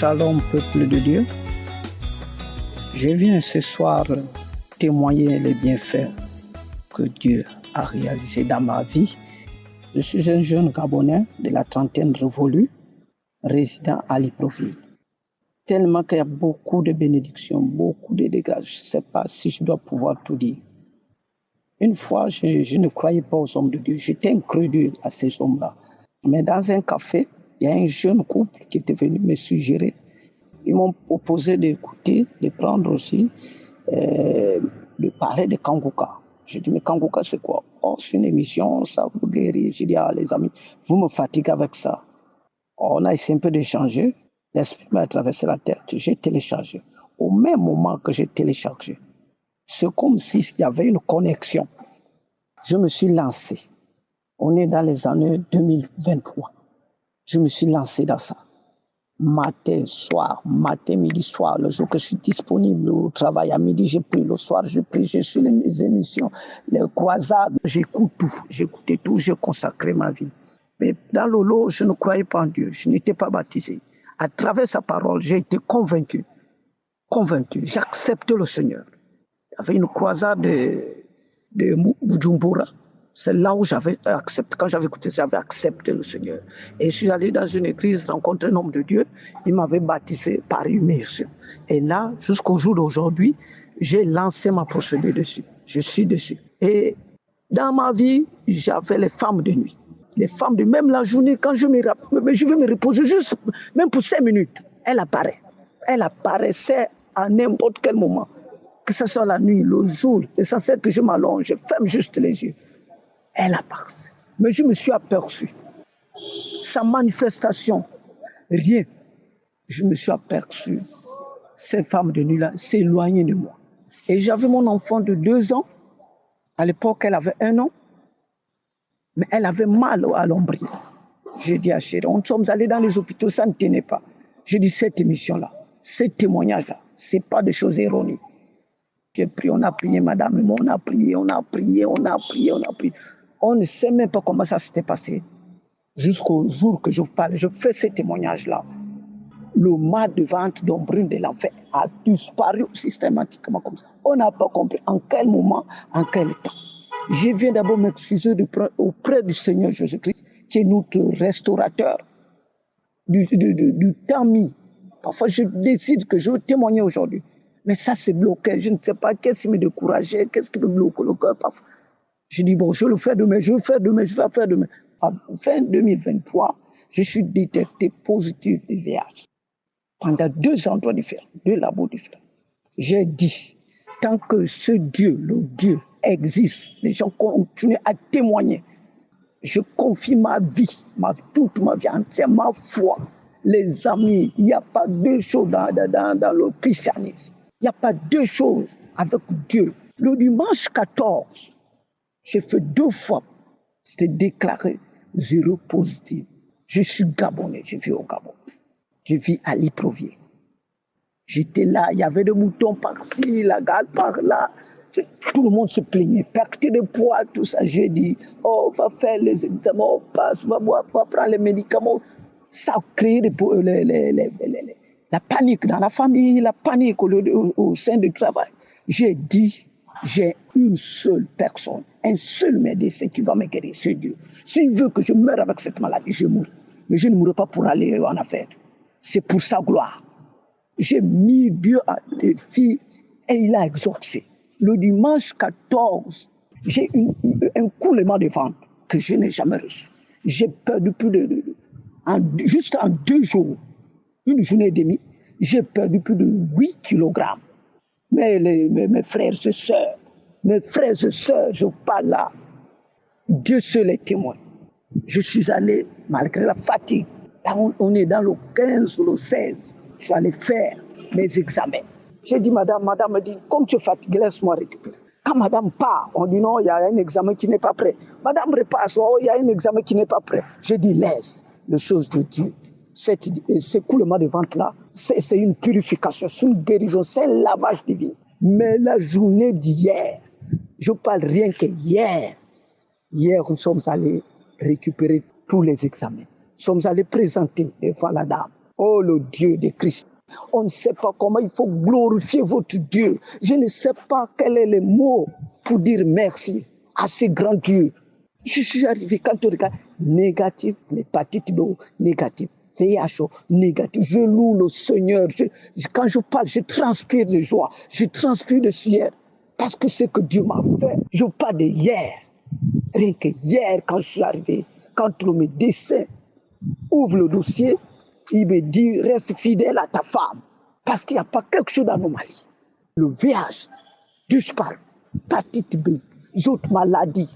Shalom, peuple de Dieu. Je viens ce soir témoigner les bienfaits que Dieu a réalisés dans ma vie. Je suis un jeune Gabonais de la trentaine révolue, résident à Libreville. Tellement qu'il y a beaucoup de bénédictions, beaucoup de dégâts. Je ne sais pas si je dois pouvoir tout dire. Une fois, je ne croyais pas aux hommes de Dieu. J'étais incrédule à ces hommes-là. Mais dans un café, il y a un jeune couple qui était venu me suggérer. Ils m'ont proposé d'écouter, de prendre aussi, de parler de Kanguka. J'ai dit, mais Kanguka, c'est quoi? Oh, c'est une émission, ça vous guérit. J'ai dit, ah, les amis, vous me fatiguez avec ça. Oh, on a essayé un peu d'échanger. L'esprit m'a traversé la tête. J'ai téléchargé. Au même moment que j'ai téléchargé, c'est comme s'il y avait une connexion. Je me suis lancé. On est dans les années 2023. Je me suis lancé dans ça. Matin, soir, matin, midi, soir. Le jour que je suis disponible au travail, à midi, j'ai pris. Le soir, je prie. Je suis les émissions, les croisades. J'écoute tout. J'écoutais tout. J'ai consacré ma vie. Mais dans le lot, je ne croyais pas en Dieu. Je n'étais pas baptisé. À travers sa parole, j'ai été convaincu. J'ai accepté le Seigneur. Il y avait une croisade de Bujumbura. C'est là où j'avais accepté, quand j'avais écouté, j'avais accepté le Seigneur. Et je suis allé dans une église, rencontrer un homme de Dieu, il m'avait baptisé par immersion. Et là, jusqu'au jour d'aujourd'hui, j'ai lancé ma procédure dessus. Je suis dessus. Et dans ma vie, j'avais les femmes de nuit. Les femmes de même la journée, quand je veux me reposer juste, même pour 5 minutes, elle apparaît. Elle apparaissait à n'importe quel moment. Que ce soit la nuit, le jour, l'essentiel que je m'allonge, je ferme juste les yeux. Elle apparaît. Mais je me suis aperçu. Sa manifestation, rien. Je me suis aperçu. Ces femmes de nuit-là s'éloignaient de moi. Et j'avais mon enfant de 2 ans. À l'époque, elle avait 1 an. Mais elle avait mal à l'ombril. J'ai dit à chérie, on sommes allés dans les hôpitaux, ça ne tenait pas. J'ai dit, cette émission-là, ces témoignages-là, ce n'est pas des choses erronées. J'ai prié, on a prié, madame, on a prié. On ne sait même pas comment ça s'était passé. Jusqu'au jour que je vous parle, je fais ces témoignages-là. Le mal de ventre d'ombrine de l'enfer a disparu systématiquement comme ça. On n'a pas compris en quel moment, en quel temps. Je viens d'abord m'excuser auprès du Seigneur Jésus-Christ, qui est notre restaurateur du temps mis. Parfois, je décide que je veux témoigner aujourd'hui. Mais ça, c'est bloqué. Je ne sais pas qu'est-ce qui me décourageait, qu'est-ce qui me bloque le cœur parfois. Je dis, bon, je vais le faire demain. En fin 2023, je suis détecté positif du VIH. Pendant 2 endroits différents, 2 labos différents. J'ai dit, tant que ce Dieu, le Dieu, existe, les gens continuent à témoigner. Je confie ma vie, toute ma vie entière, ma foi. Les amis, il n'y a pas 2 choses dans le christianisme. Il n'y a pas 2 choses avec Dieu. Le dimanche 14, j'ai fait 2 fois. C'était déclaré 0 positif. Je suis Gabonais, je vis au Gabon. Je vis à Libreville. J'étais là, il y avait des moutons par-ci, la garde par-là. Tout le monde se plaignait, perte de poids, tout ça. J'ai dit, oh, on va faire les examens, on passe, on va prendre les médicaments. Ça a créé la panique dans la famille, la panique au sein du travail. J'ai dit, j'ai une seule personne, un seul médecin qui va me guérir, c'est Dieu. S'il veut que je meure avec cette maladie, je mourrai. Mais je ne mourrai pas pour aller en affaire. C'est pour sa gloire. J'ai mis Dieu à défi et il a exaucé. Le dimanche 14, j'ai eu un coulement de ventre que je n'ai jamais reçu. J'ai perdu juste en 2 jours, une journée et demie, j'ai perdu plus de 8 kilogrammes. Mais mes frères et sœurs, je parle là. Dieu seul est témoin. Je suis allé, malgré la fatigue, on est dans le 15 ou le 16, je suis allé faire mes examens. J'ai dit, madame me dit, comme tu es fatigué, laisse-moi récupérer. Quand madame part, on dit non, il y a un examen qui n'est pas prêt. Madame repasse, oh, il y a un examen qui n'est pas prêt. J'ai dit, laisse les choses de Dieu. Ce coulement de ventre-là, c'est une purification, c'est une guérison, c'est un lavage divin. Mais la journée d'hier, je parle rien que hier. Hier, nous sommes allés récupérer tous les examens. Nous sommes allés présenter devant la dame. Oh, le Dieu de Christ. On ne sait pas comment il faut glorifier votre Dieu. Je ne sais pas quel est le mot pour dire merci à ce grand Dieu. Je suis arrivé quand on regarde négatif, l'hépatite B, négatif, VIH, négatif. Je loue le Seigneur. Quand je parle, je transpire de joie, je transpire de sueur. Parce que c'est que Dieu m'a fait. Je parle de hier. Rien que hier, quand je suis arrivé, quand le médecin ouvre le dossier, il me dit reste fidèle à ta femme. Parce qu'il n'y a pas quelque chose d'anomalie. Le VIH, disparu, hépatite B, les autres maladies.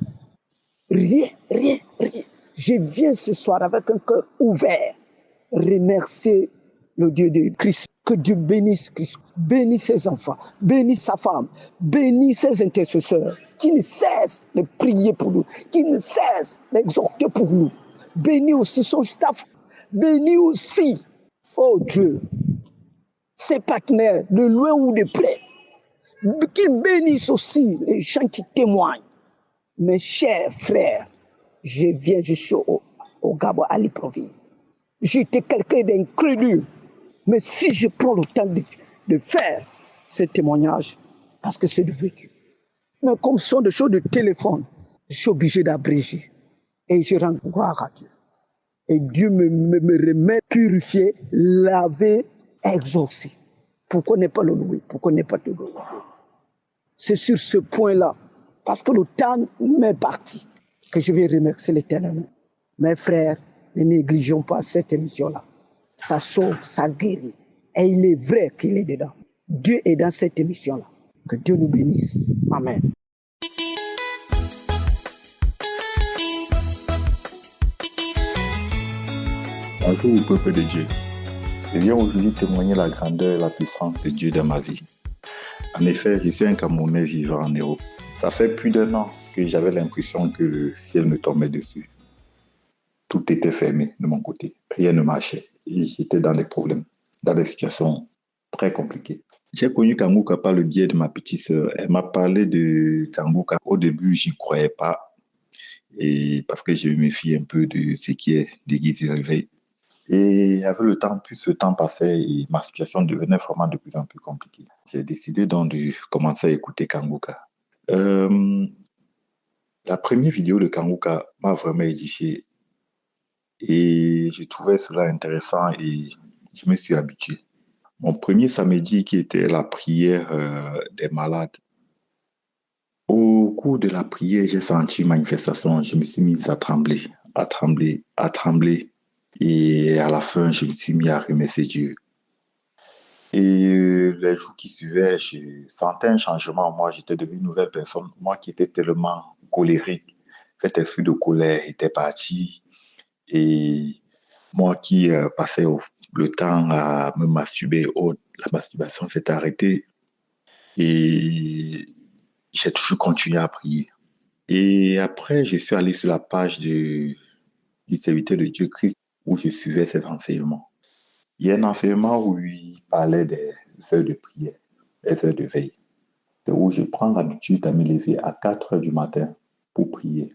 Rien, rien, rien. Je viens ce soir avec un cœur ouvert, remercier le Dieu de Christ. Que Dieu bénisse Christ, bénisse ses enfants, bénisse sa femme, bénisse ses intercesseurs, qui ne cessent de prier pour nous, qui ne cessent d'exhorter pour nous. Bénis aussi son staff, bénis aussi, oh Dieu, ses partenaires, de loin ou de près, qu'il bénisse aussi les gens qui témoignent. Mes chers frères, je suis au Gabon à Libreville. J'étais quelqu'un d'incrédule. Mais si je prends le temps de faire ces témoignages, parce que c'est du vécu. Mais comme ce sont des choses de téléphone, je suis obligé d'abréger. Et je rends gloire à Dieu. Et Dieu me remet purifié, lavé, exaucé. Pourquoi ne pas le louer? Pourquoi ne pas te louer? C'est sur ce point-là, parce que le temps m'est parti, que je vais remercier l'Éternel. Mes frères, ne négligeons pas cette émission-là. Ça sauve, ça guérit. Et il est vrai qu'il est dedans. Dieu est dans cette émission-là. Que Dieu nous bénisse. Amen. Bonjour au peuple de Dieu. Je viens aujourd'hui témoigner la grandeur et la puissance de Dieu dans ma vie. En effet, je suis un Camerounais vivant en Europe. Ça fait plus d'1 an que j'avais l'impression que le ciel me tombait dessus. Tout était fermé de mon côté. Rien ne marchait. Et j'étais dans des problèmes, dans des situations très compliquées. J'ai connu Kangouka par le biais de ma petite sœur. Elle m'a parlé de Kangouka. Au début, j'y croyais pas. Et parce que je me méfie un peu de ce qui est d'église et réveil. Et avec le temps, plus ce temps passait et ma situation devenait vraiment de plus en plus compliquée. J'ai décidé donc de commencer à écouter Kangouka. La première vidéo de Kangouka m'a vraiment édifié et je trouvais cela intéressant et je me suis habitué. Mon premier samedi qui était la prière des malades. Au cours de la prière, j'ai senti une manifestation. Je me suis mis à trembler, à trembler, à trembler. Et à la fin, je me suis mis à remercier Dieu. Et les jours qui suivaient, je sentais un changement en moi. J'étais devenu une nouvelle personne. Moi qui étais tellement colérique, cet esprit de colère était parti. Et moi qui passais le temps à me masturber, la masturbation s'est arrêtée. Et j'ai toujours continué à prier. Et après, je suis allé sur la page du serviteur de Dieu Christ où je suivais ses enseignements. Il y a un enseignement où il parlait des heures de prière, des heures de veille. C'est où je prends l'habitude de me lever à 4 heures du matin pour prier.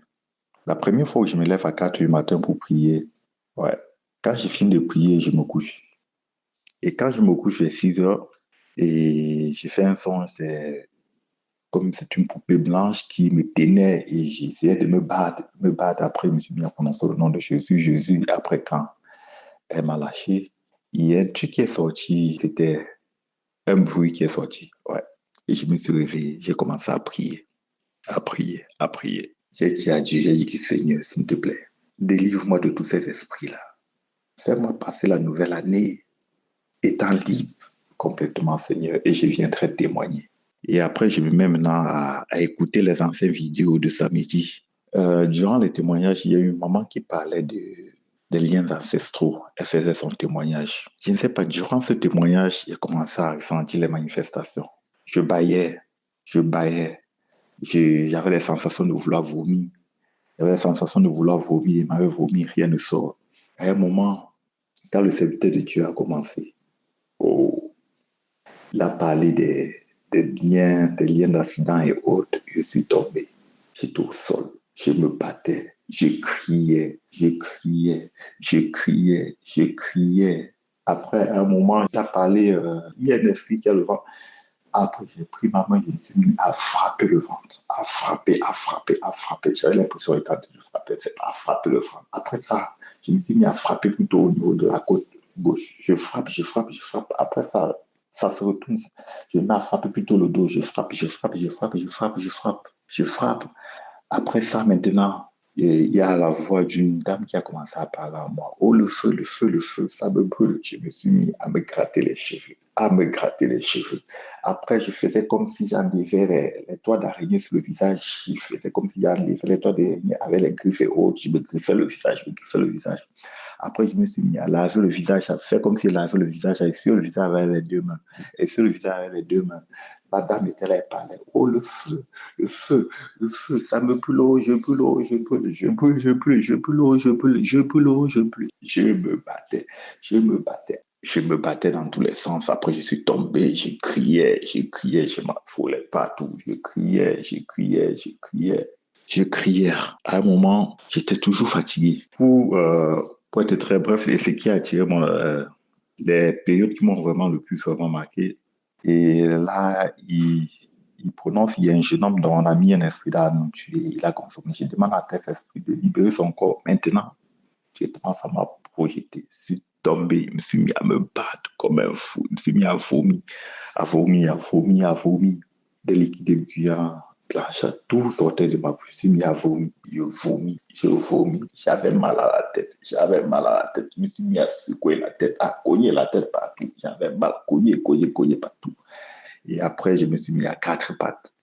La première fois où je me lève à 4 heures du matin pour prier, quand je finis de prier, je me couche. Et quand je me couche, j'ai 6 heures et je fais un son, c'est comme c'est une poupée blanche qui me tenait et j'essayais de me battre. Après, je me suis mis à prononcer le nom de Jésus. Jésus, après quand elle m'a lâché, il y a un truc qui est sorti, c'était un bruit qui est sorti. Et je me suis réveillé, j'ai commencé à prier, à prier, à prier. J'ai dit à Dieu, j'ai dit, Seigneur, s'il te plaît, délivre-moi de tous ces esprits-là. Fais-moi passer la nouvelle année étant libre complètement, Seigneur, et je viendrai témoigner. Et après, je me mets maintenant à écouter les anciennes vidéos de samedi. Durant les témoignages, il y a eu une maman qui parlait des liens ancestraux. Elle faisait son témoignage. Je ne sais pas, durant ce témoignage, j'ai commencé à ressentir les manifestations. Je bâillais. J'avais les sensations de vouloir vomir. Il m'avait vomi, rien ne sort. À un moment, quand le serviteur de Dieu a commencé, il a parlé des liens d'accident et autres. Je suis tombé. J'étais au sol. Je me battais. Je criais. Après, à un moment, j'ai parlé, il y a un esprit qui a le ventre. Après, j'ai pris ma main, je me suis mis à frapper le ventre. À frapper, à frapper, à frapper. J'avais l'impression d'être en train de frapper, c'est à frapper le ventre. Après ça, je me suis mis à frapper plutôt au niveau de la côte gauche. Je frappe, je frappe, je frappe. Après ça se retourne. Je me mets à frapper plutôt le dos. Je frappe, je frappe, je frappe, je frappe, je frappe, je frappe. Après ça, maintenant, il y a la voix d'une dame qui a commencé à parler à moi. Oh, le feu, le feu, le feu, ça me brûle. Je me suis mis à me gratter les cheveux, à me gratter les cheveux. Après, je faisais comme si j'enlevais les toits d'araignée sur le visage. Je faisais comme si j'enlevais les toits d'araignée avec les griffes et autres. Je me griffais le visage, je me griffais le visage. Après, je me suis mis à laver le visage, à faire comme si je lavais le visage, et sur le visage avec les deux mains. Et sur le visage avec les deux mains. La dame était là et parlait. Oh, le feu, le feu, le feu, ça me brûle, oh, je brûle, oh, je brûle, je brûle, je brûle, je brûle, oh, je brûle, je brûle, oh, je brûle. Je me battais, je me battais. Je me battais dans tous les sens. Après, je suis tombé, je criais, je m'affolais partout. Je criais, je criais, je criais. Je criais. À un moment, j'étais toujours fatigué. Pour être très bref, c'est ce qui a attiré les périodes qui m'ont vraiment marqué. Et là, il prononce, il y a un jeune homme dont on a mis un esprit dans la nourriture, il a consommé. Je demande à cet esprit de libérer son corps. Maintenant, j'ai tendance à m'a projeté. Je suis tombé, je me suis mis à me battre comme un fou. Je me suis mis à vomir, à vomir, à vomir, à vomir. Des liquides gluants, blanches, tout sortait de ma bouche. Je me suis mis à vomir. Je vomis, je vomis. J'avais mal à la tête, j'avais mal à la tête. Je me suis mis à secouer la tête, à cogner la tête partout. J'avais mal, cogner partout. Et après, je me suis mis à quatre pattes.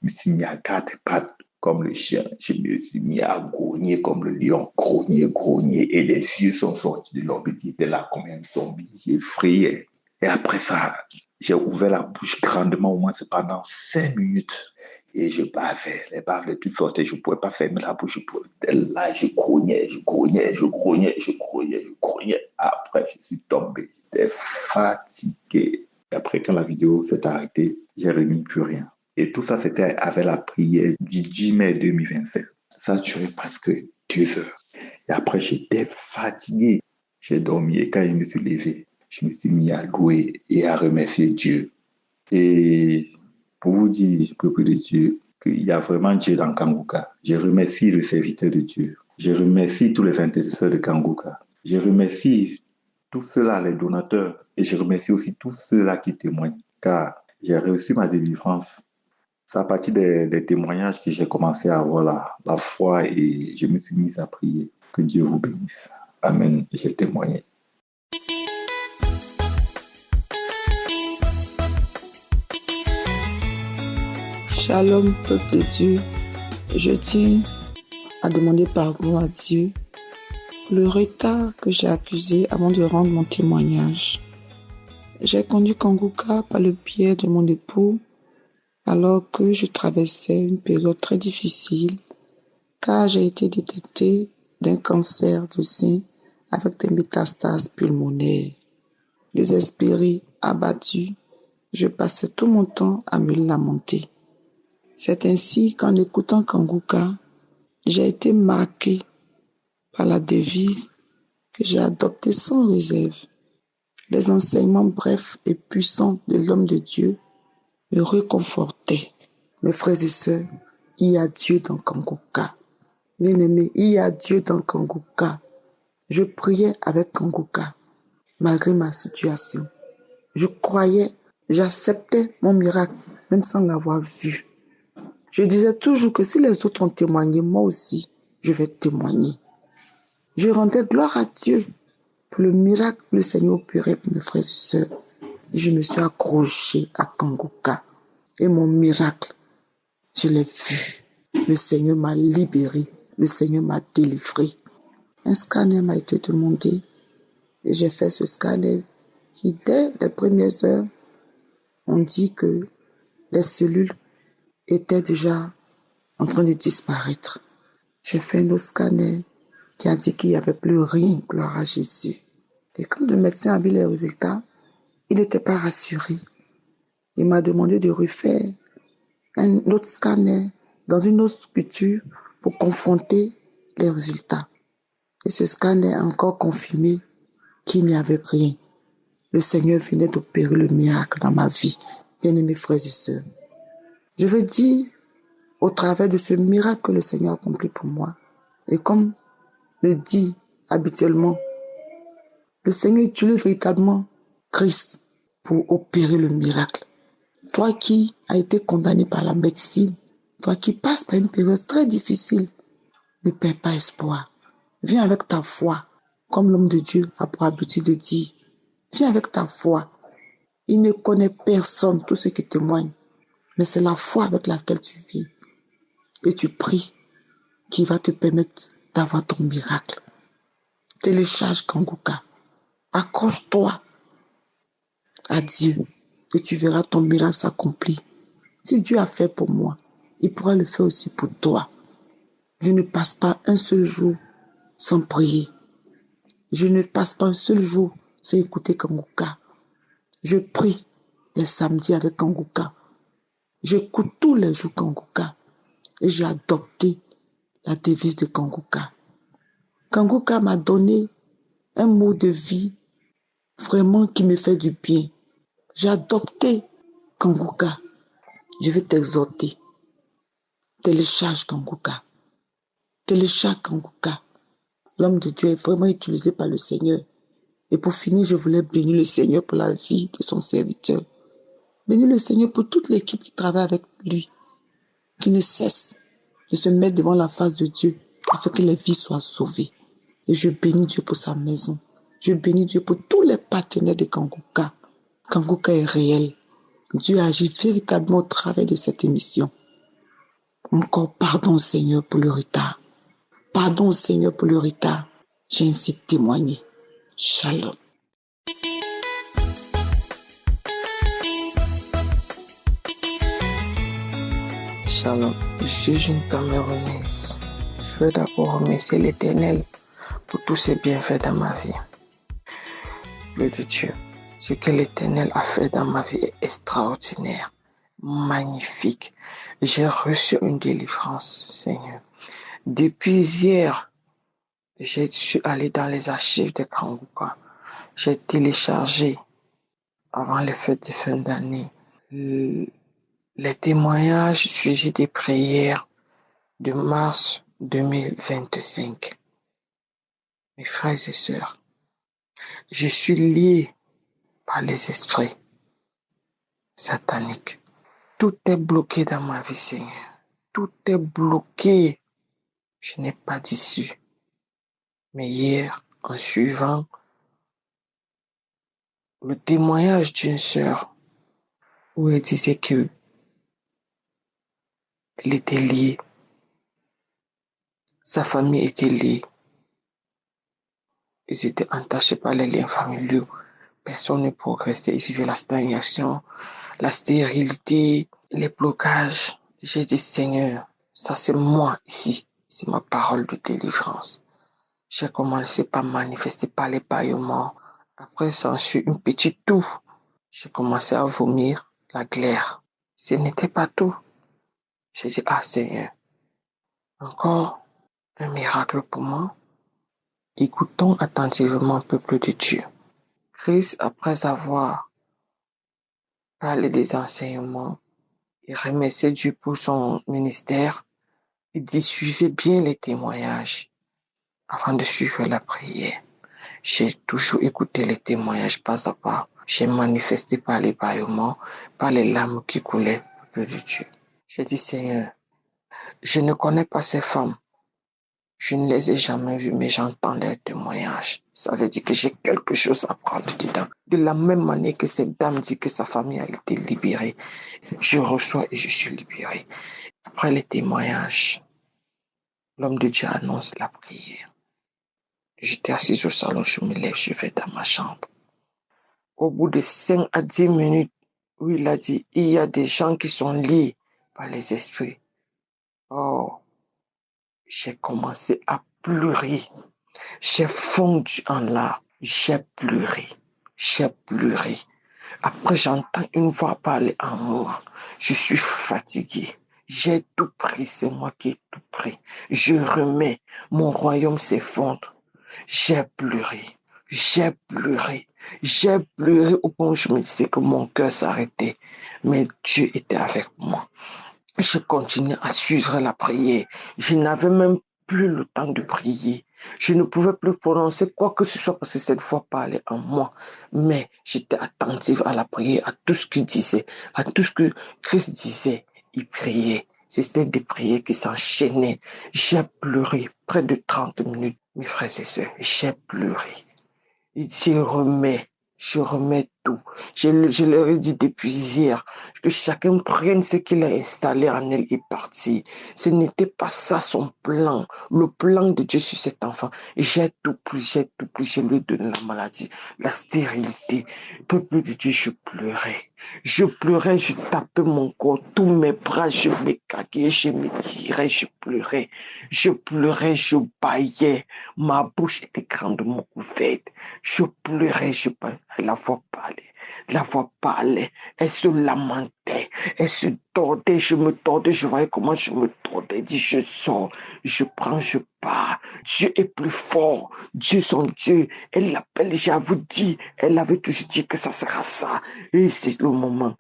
Je me suis mis à quatre pattes comme le chien. Je me suis mis à grogner comme le lion. Grogner, grogner. Et les yeux sont sortis de l'homme qui était là comme un zombie. J'effrayais. Et après ça, j'ai ouvert la bouche grandement, au moins pendant 5 minutes. Et je bavais. Les baves de toutes sortes. Je ne pouvais pas fermer la bouche. Là, je grognais, je grognais, je grognais, je grognais, je grognais. Après, je suis tombé. J'étais fatigué. Et après, quand la vidéo s'est arrêtée, j'ai remis plus rien. Et tout ça, c'était avec la prière du 10 mai 2025. Ça a duré presque 2 heures. Et après, j'étais fatigué. J'ai dormi et quand je me suis levé, je me suis mis à louer et à remercier Dieu. Et pour vous dire, peuple de Dieu, qu'il y a vraiment Dieu dans Kanguka. Je remercie le serviteur de Dieu. Je remercie tous les intercesseurs de Kanguka. Je remercie tous ceux-là, les donateurs. Et je remercie aussi tous ceux-là qui témoignent. Car j'ai reçu ma délivrance. C'est à partir des témoignages que j'ai commencé à avoir la foi et je me suis mis à prier. Que Dieu vous bénisse. Amen. J'ai témoigné. Shalom, peuple de Dieu. Je tiens à demander pardon à Dieu pour le retard que j'ai accusé avant de rendre mon témoignage. J'ai conduit Kanguka par le biais de mon époux alors que je traversais une période très difficile car j'ai été détectée d'un cancer de sein avec des métastases pulmonaires. Désespéré, abattu, je passais tout mon temps à me lamenter. C'est ainsi qu'en écoutant Kanguka, j'ai été marqué par la devise que j'ai adoptée sans réserve. Les enseignements brefs et puissants de l'homme de Dieu me réconfortaient. Mes frères et sœurs, il y a Dieu dans Kanguka. Bien-aimés, il y a Dieu dans Kanguka. Je priais avec Kanguka, malgré ma situation. Je croyais, j'acceptais mon miracle, même sans l'avoir vu. Je disais toujours que si les autres ont témoigné, moi aussi, je vais témoigner. Je rendais gloire à Dieu pour le miracle que le Seigneur opérait pour mes frères et sœurs. Et je me suis accrochée à Kanguka. Et mon miracle, je l'ai vu. Le Seigneur m'a libéré. Le Seigneur m'a délivré. Un scanner m'a été demandé. Et j'ai fait ce scanner qui, dès les premières heures, on dit que les cellules étaient déjà en train de disparaître. J'ai fait un autre scanner qui a dit qu'il n'y avait plus rien, gloire à Jésus. Et quand le médecin a vu les résultats, il n'était pas rassuré. Il m'a demandé de refaire un autre scanner dans une autre structure pour confronter les résultats. Et ce scanner a encore confirmé qu'il n'y avait rien. le Seigneur venait d'opérer le miracle dans ma vie. Bien-aimés frères et sœurs, je veux dire, au travers de ce miracle que le Seigneur a accompli pour moi, et comme le dit habituellement, le Seigneur utilise véritablement Christ pour opérer le miracle. Toi qui as été condamné par la médecine, toi qui passes par une période très difficile, ne perds pas espoir. Viens avec ta foi, comme l'homme de Dieu a pour habitude de dire. Viens avec ta foi. Il ne connaît personne, tous ceux qui témoignent, mais c'est la foi avec laquelle tu vis. Et tu pries qui va te permettre d'avoir ton miracle. Télécharge Kanguka. Accroche-toi à Dieu et tu verras ton miracle s'accomplir. Si Dieu a fait pour moi, il pourra le faire aussi pour toi. Je ne passe pas un seul jour sans prier. Je ne passe pas un seul jour sans écouter Kanguka. Je prie les samedis avec Kanguka. J'écoute tous les jours Kanguka. Et j'ai adopté la devise de Kanguka. Kanguka m'a donné un mot de vie vraiment qui me fait du bien. J'ai adopté Kanguka. Je vais t'exhorter. Télécharge Kanguka. Télécharge Kanguka. L'homme de Dieu est vraiment utilisé par le Seigneur. Et pour finir, je voulais bénir le Seigneur pour la vie de son serviteur. Bénir le Seigneur pour toute l'équipe qui travaille avec lui, qui ne cesse de se mettre devant la face de Dieu afin que les vies soient sauvées. Et je bénis Dieu pour sa maison. Je bénis Dieu pour tous les partenaires de Kanguka. Kanguka est réel. Dieu agit véritablement au travers de cette émission. Encore pardon Seigneur pour le retard. Pardon Seigneur pour le retard. J'ai ainsi témoigné. Shalom. Shalom, je suis une Camerounaise. Je veux d'abord remercier l'Éternel pour tous ses bienfaits dans ma vie. Dieu de Dieu, ce que l'Éternel a fait dans ma vie est extraordinaire, magnifique. J'ai reçu une délivrance, Seigneur. Depuis hier, je suis allé dans les archives de Kanguka. J'ai téléchargé, avant les fêtes de fin d'année, les témoignages suivis des prières de mars 2025. Mes frères et sœurs, je suis lié par les esprits sataniques. Tout est bloqué dans ma vie, Seigneur. Tout est bloqué. Je n'ai pas d'issue. Mais hier, en suivant le témoignage d'une sœur où elle disait qu'elle était liée, sa famille était liée, ils étaient entachés par les liens familiaux, personne ne progressait, ils vivaient la stagnation, la stérilité, les blocages. J'ai dit, Seigneur, ça c'est moi ici, c'est ma parole de délivrance. J'ai commencé par manifester par les bâillements. Après, ça ensuite une petite toux. J'ai commencé à vomir la glaire. Ce n'était pas tout. J'ai dit, ah Seigneur, encore un miracle pour moi. Écoutons attentivement, peuple de Dieu. Christ, après avoir parlé des enseignements et remercié Dieu pour son ministère, il dit, suivez bien les témoignages avant de suivre la prière. J'ai toujours écouté les témoignages pas à pas. J'ai manifesté par les bâillements, par les larmes qui coulaient, peuple de Dieu. J'ai dit, Seigneur, je ne connais pas ces femmes. Je ne les ai jamais vues, mais j'entends leurs témoignages. Ça veut dire que j'ai quelque chose à prendre dedans. De la même manière que cette dame dit que sa famille a été libérée, je reçois et je suis libéré. Après les témoignages, l'homme de Dieu annonce la prière. J'étais assis au salon, je me lève, je vais dans ma chambre. Au bout de 5 à 10 minutes, où il a dit, il y a des gens qui sont liés par les esprits. Oh, j'ai commencé à pleurer. J'ai fondu en larmes. J'ai pleuré. Après, j'entends une voix parler en moi. Je suis fatigué. J'ai tout pris. C'est moi qui ai tout pris. Je remets. Mon royaume s'effondre. J'ai pleuré. J'ai pleuré au point où je me disais que mon cœur s'arrêtait. Mais Dieu était avec moi. Je continuais à suivre la prière. Je n'avais même plus le temps de prier. Je ne pouvais plus prononcer quoi que ce soit parce que cette voix parlait en moi. Mais j'étais attentive à la prière, à tout ce qu'il disait, à tout ce que Christ disait. Il priait. C'était des prières qui s'enchaînaient. J'ai pleuré près de 30 minutes, mes frères et sœurs. J'ai pleuré. Je remets tout. Je leur ai dit depuis hier que chacun prenne ce qu'il a installé en elle et parti. Ce n'était pas ça son plan, le plan de Dieu sur cet enfant. Et j'ai tout pris, je lui ai donné la maladie, la stérilité. Peuple de Dieu, je pleurais, je tapais mon corps, tous mes bras, je m'écarquais, je m'étirais, je pleurais, je bâillais, ma bouche était grandement ouverte, je pleurais, la voix parlait, elle se lamentait, elle se tordait, je me tordais, je voyais comment je me tordais, elle dit je sors, je prends, je pars, Dieu est plus fort, Dieu son Dieu, elle l'appelle, j'avoue dit, elle avait toujours dit que ça sera ça, et c'est le moment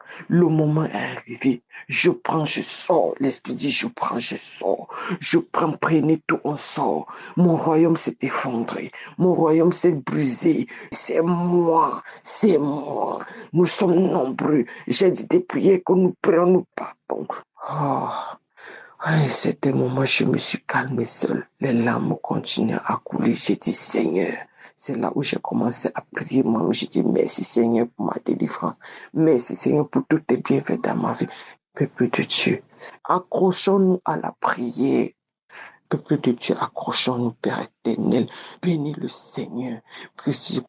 est arrivé, je prends, je sors, l'esprit dit je prends, je sors, je prends, prenez tout, on sort, mon royaume s'est effondré, mon royaume s'est brisé, c'est moi, nous sommes nombreux, j'ai dit des prières que nous prions, nous partons. C'était un moment, je me suis calmé seul, les larmes continuaient à couler, j'ai dit Seigneur, c'est là où j'ai commencé à prier moi-même, j'ai dit merci Seigneur pour ma délivrance, merci Seigneur pour tous tes bienfaits dans ma vie. Peuple de Dieu, accrochons-nous à la prière. Peuple de Dieu, accrochons-nous, Père éternel. Bénis le Seigneur.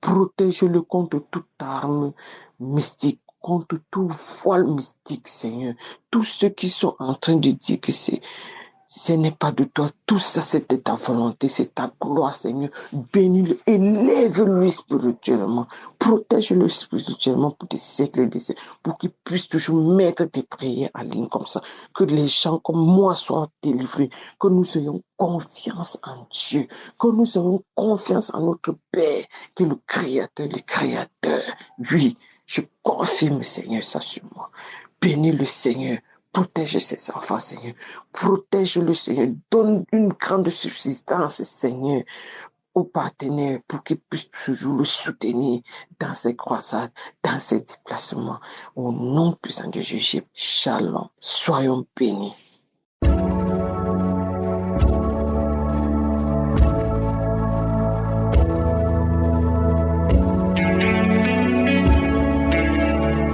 Protège-le contre toute arme mystique, contre tout voile mystique, Seigneur. Tous ceux qui sont en train de dire que ce n'est pas de toi. Tout ça, c'était ta volonté, c'est ta gloire, Seigneur. Bénis-le, élève-le spirituellement. Protège-le spirituellement pour des siècles et des siècles, pour qu'il puisse toujours mettre tes prières en ligne comme ça. Que les gens comme moi soient délivrés. Que nous ayons confiance en Dieu. Que nous ayons confiance en notre Père, qui est le Créateur, le Créateur. Oui, je confirme, Seigneur, ça sur moi. Bénis le Seigneur. Protège ses enfants, Seigneur. Protège-le, Seigneur. Donne une grande subsistance, Seigneur, aux partenaires pour qu'ils puissent toujours le soutenir dans ses croisades, dans ses déplacements. Au nom puissant de Jésus, Shalom. Soyons bénis.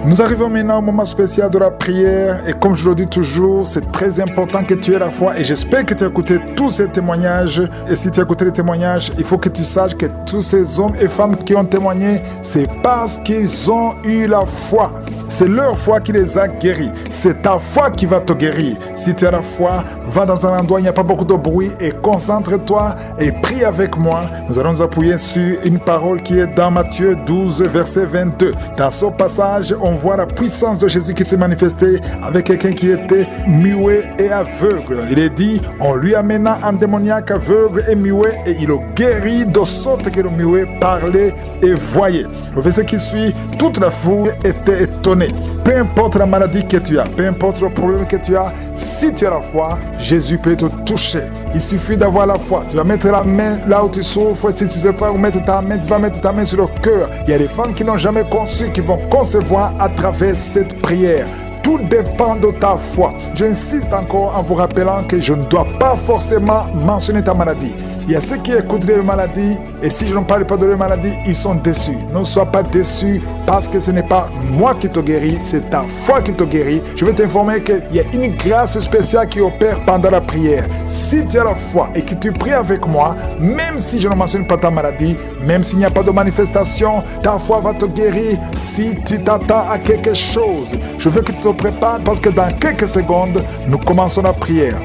Nous arrivons maintenant au moment spécial de la prière et comme je le dis toujours, c'est très important que tu aies la foi et j'espère que tu as écouté tous ces témoignages et si tu as écouté les témoignages, il faut que tu saches que tous ces hommes et femmes qui ont témoigné, c'est parce qu'ils ont eu la foi. C'est leur foi qui les a guéris. C'est ta foi qui va te guérir. Si tu as la foi, va dans un endroit où il n'y a pas beaucoup de bruit et concentre-toi et prie avec moi. Nous allons nous appuyer sur une parole qui est dans Matthieu 12, verset 22. Dans ce passage, on voit la puissance de Jésus qui s'est manifestée avec quelqu'un qui était muet et aveugle. Il est dit, on lui amena un démoniaque aveugle et muet et il le guérit de sorte que le muet parlait et voyait. Le verset qui suit, toute la foule était étonnée. Peu importe la maladie que tu as, peu importe le problème que tu as, si tu as la foi, Jésus peut te toucher. Il suffit d'avoir la foi. Tu vas mettre la main là où tu souffres. Si tu ne sais pas où mettre ta main, tu vas mettre ta main sur le cœur. Il y a des femmes qui n'ont jamais conçu, qui vont concevoir à travers cette prière. Tout dépend de ta foi. J'insiste encore en vous rappelant que je ne dois pas forcément mentionner ta maladie. Il y a ceux qui écoutent les maladies et si je ne parle pas de leur maladie, ils sont déçus. Ne sois pas déçu parce que ce n'est pas moi qui te guéris, c'est ta foi qui te guérit. Je vais t'informer qu'il y a une grâce spéciale qui opère pendant la prière. Si tu as la foi et que tu pries avec moi, même si je ne mentionne pas ta maladie, même s'il n'y a pas de manifestation, ta foi va te guérir si tu t'attends à quelque chose. Je veux que tu te prépares parce que dans quelques secondes, nous commençons la prière.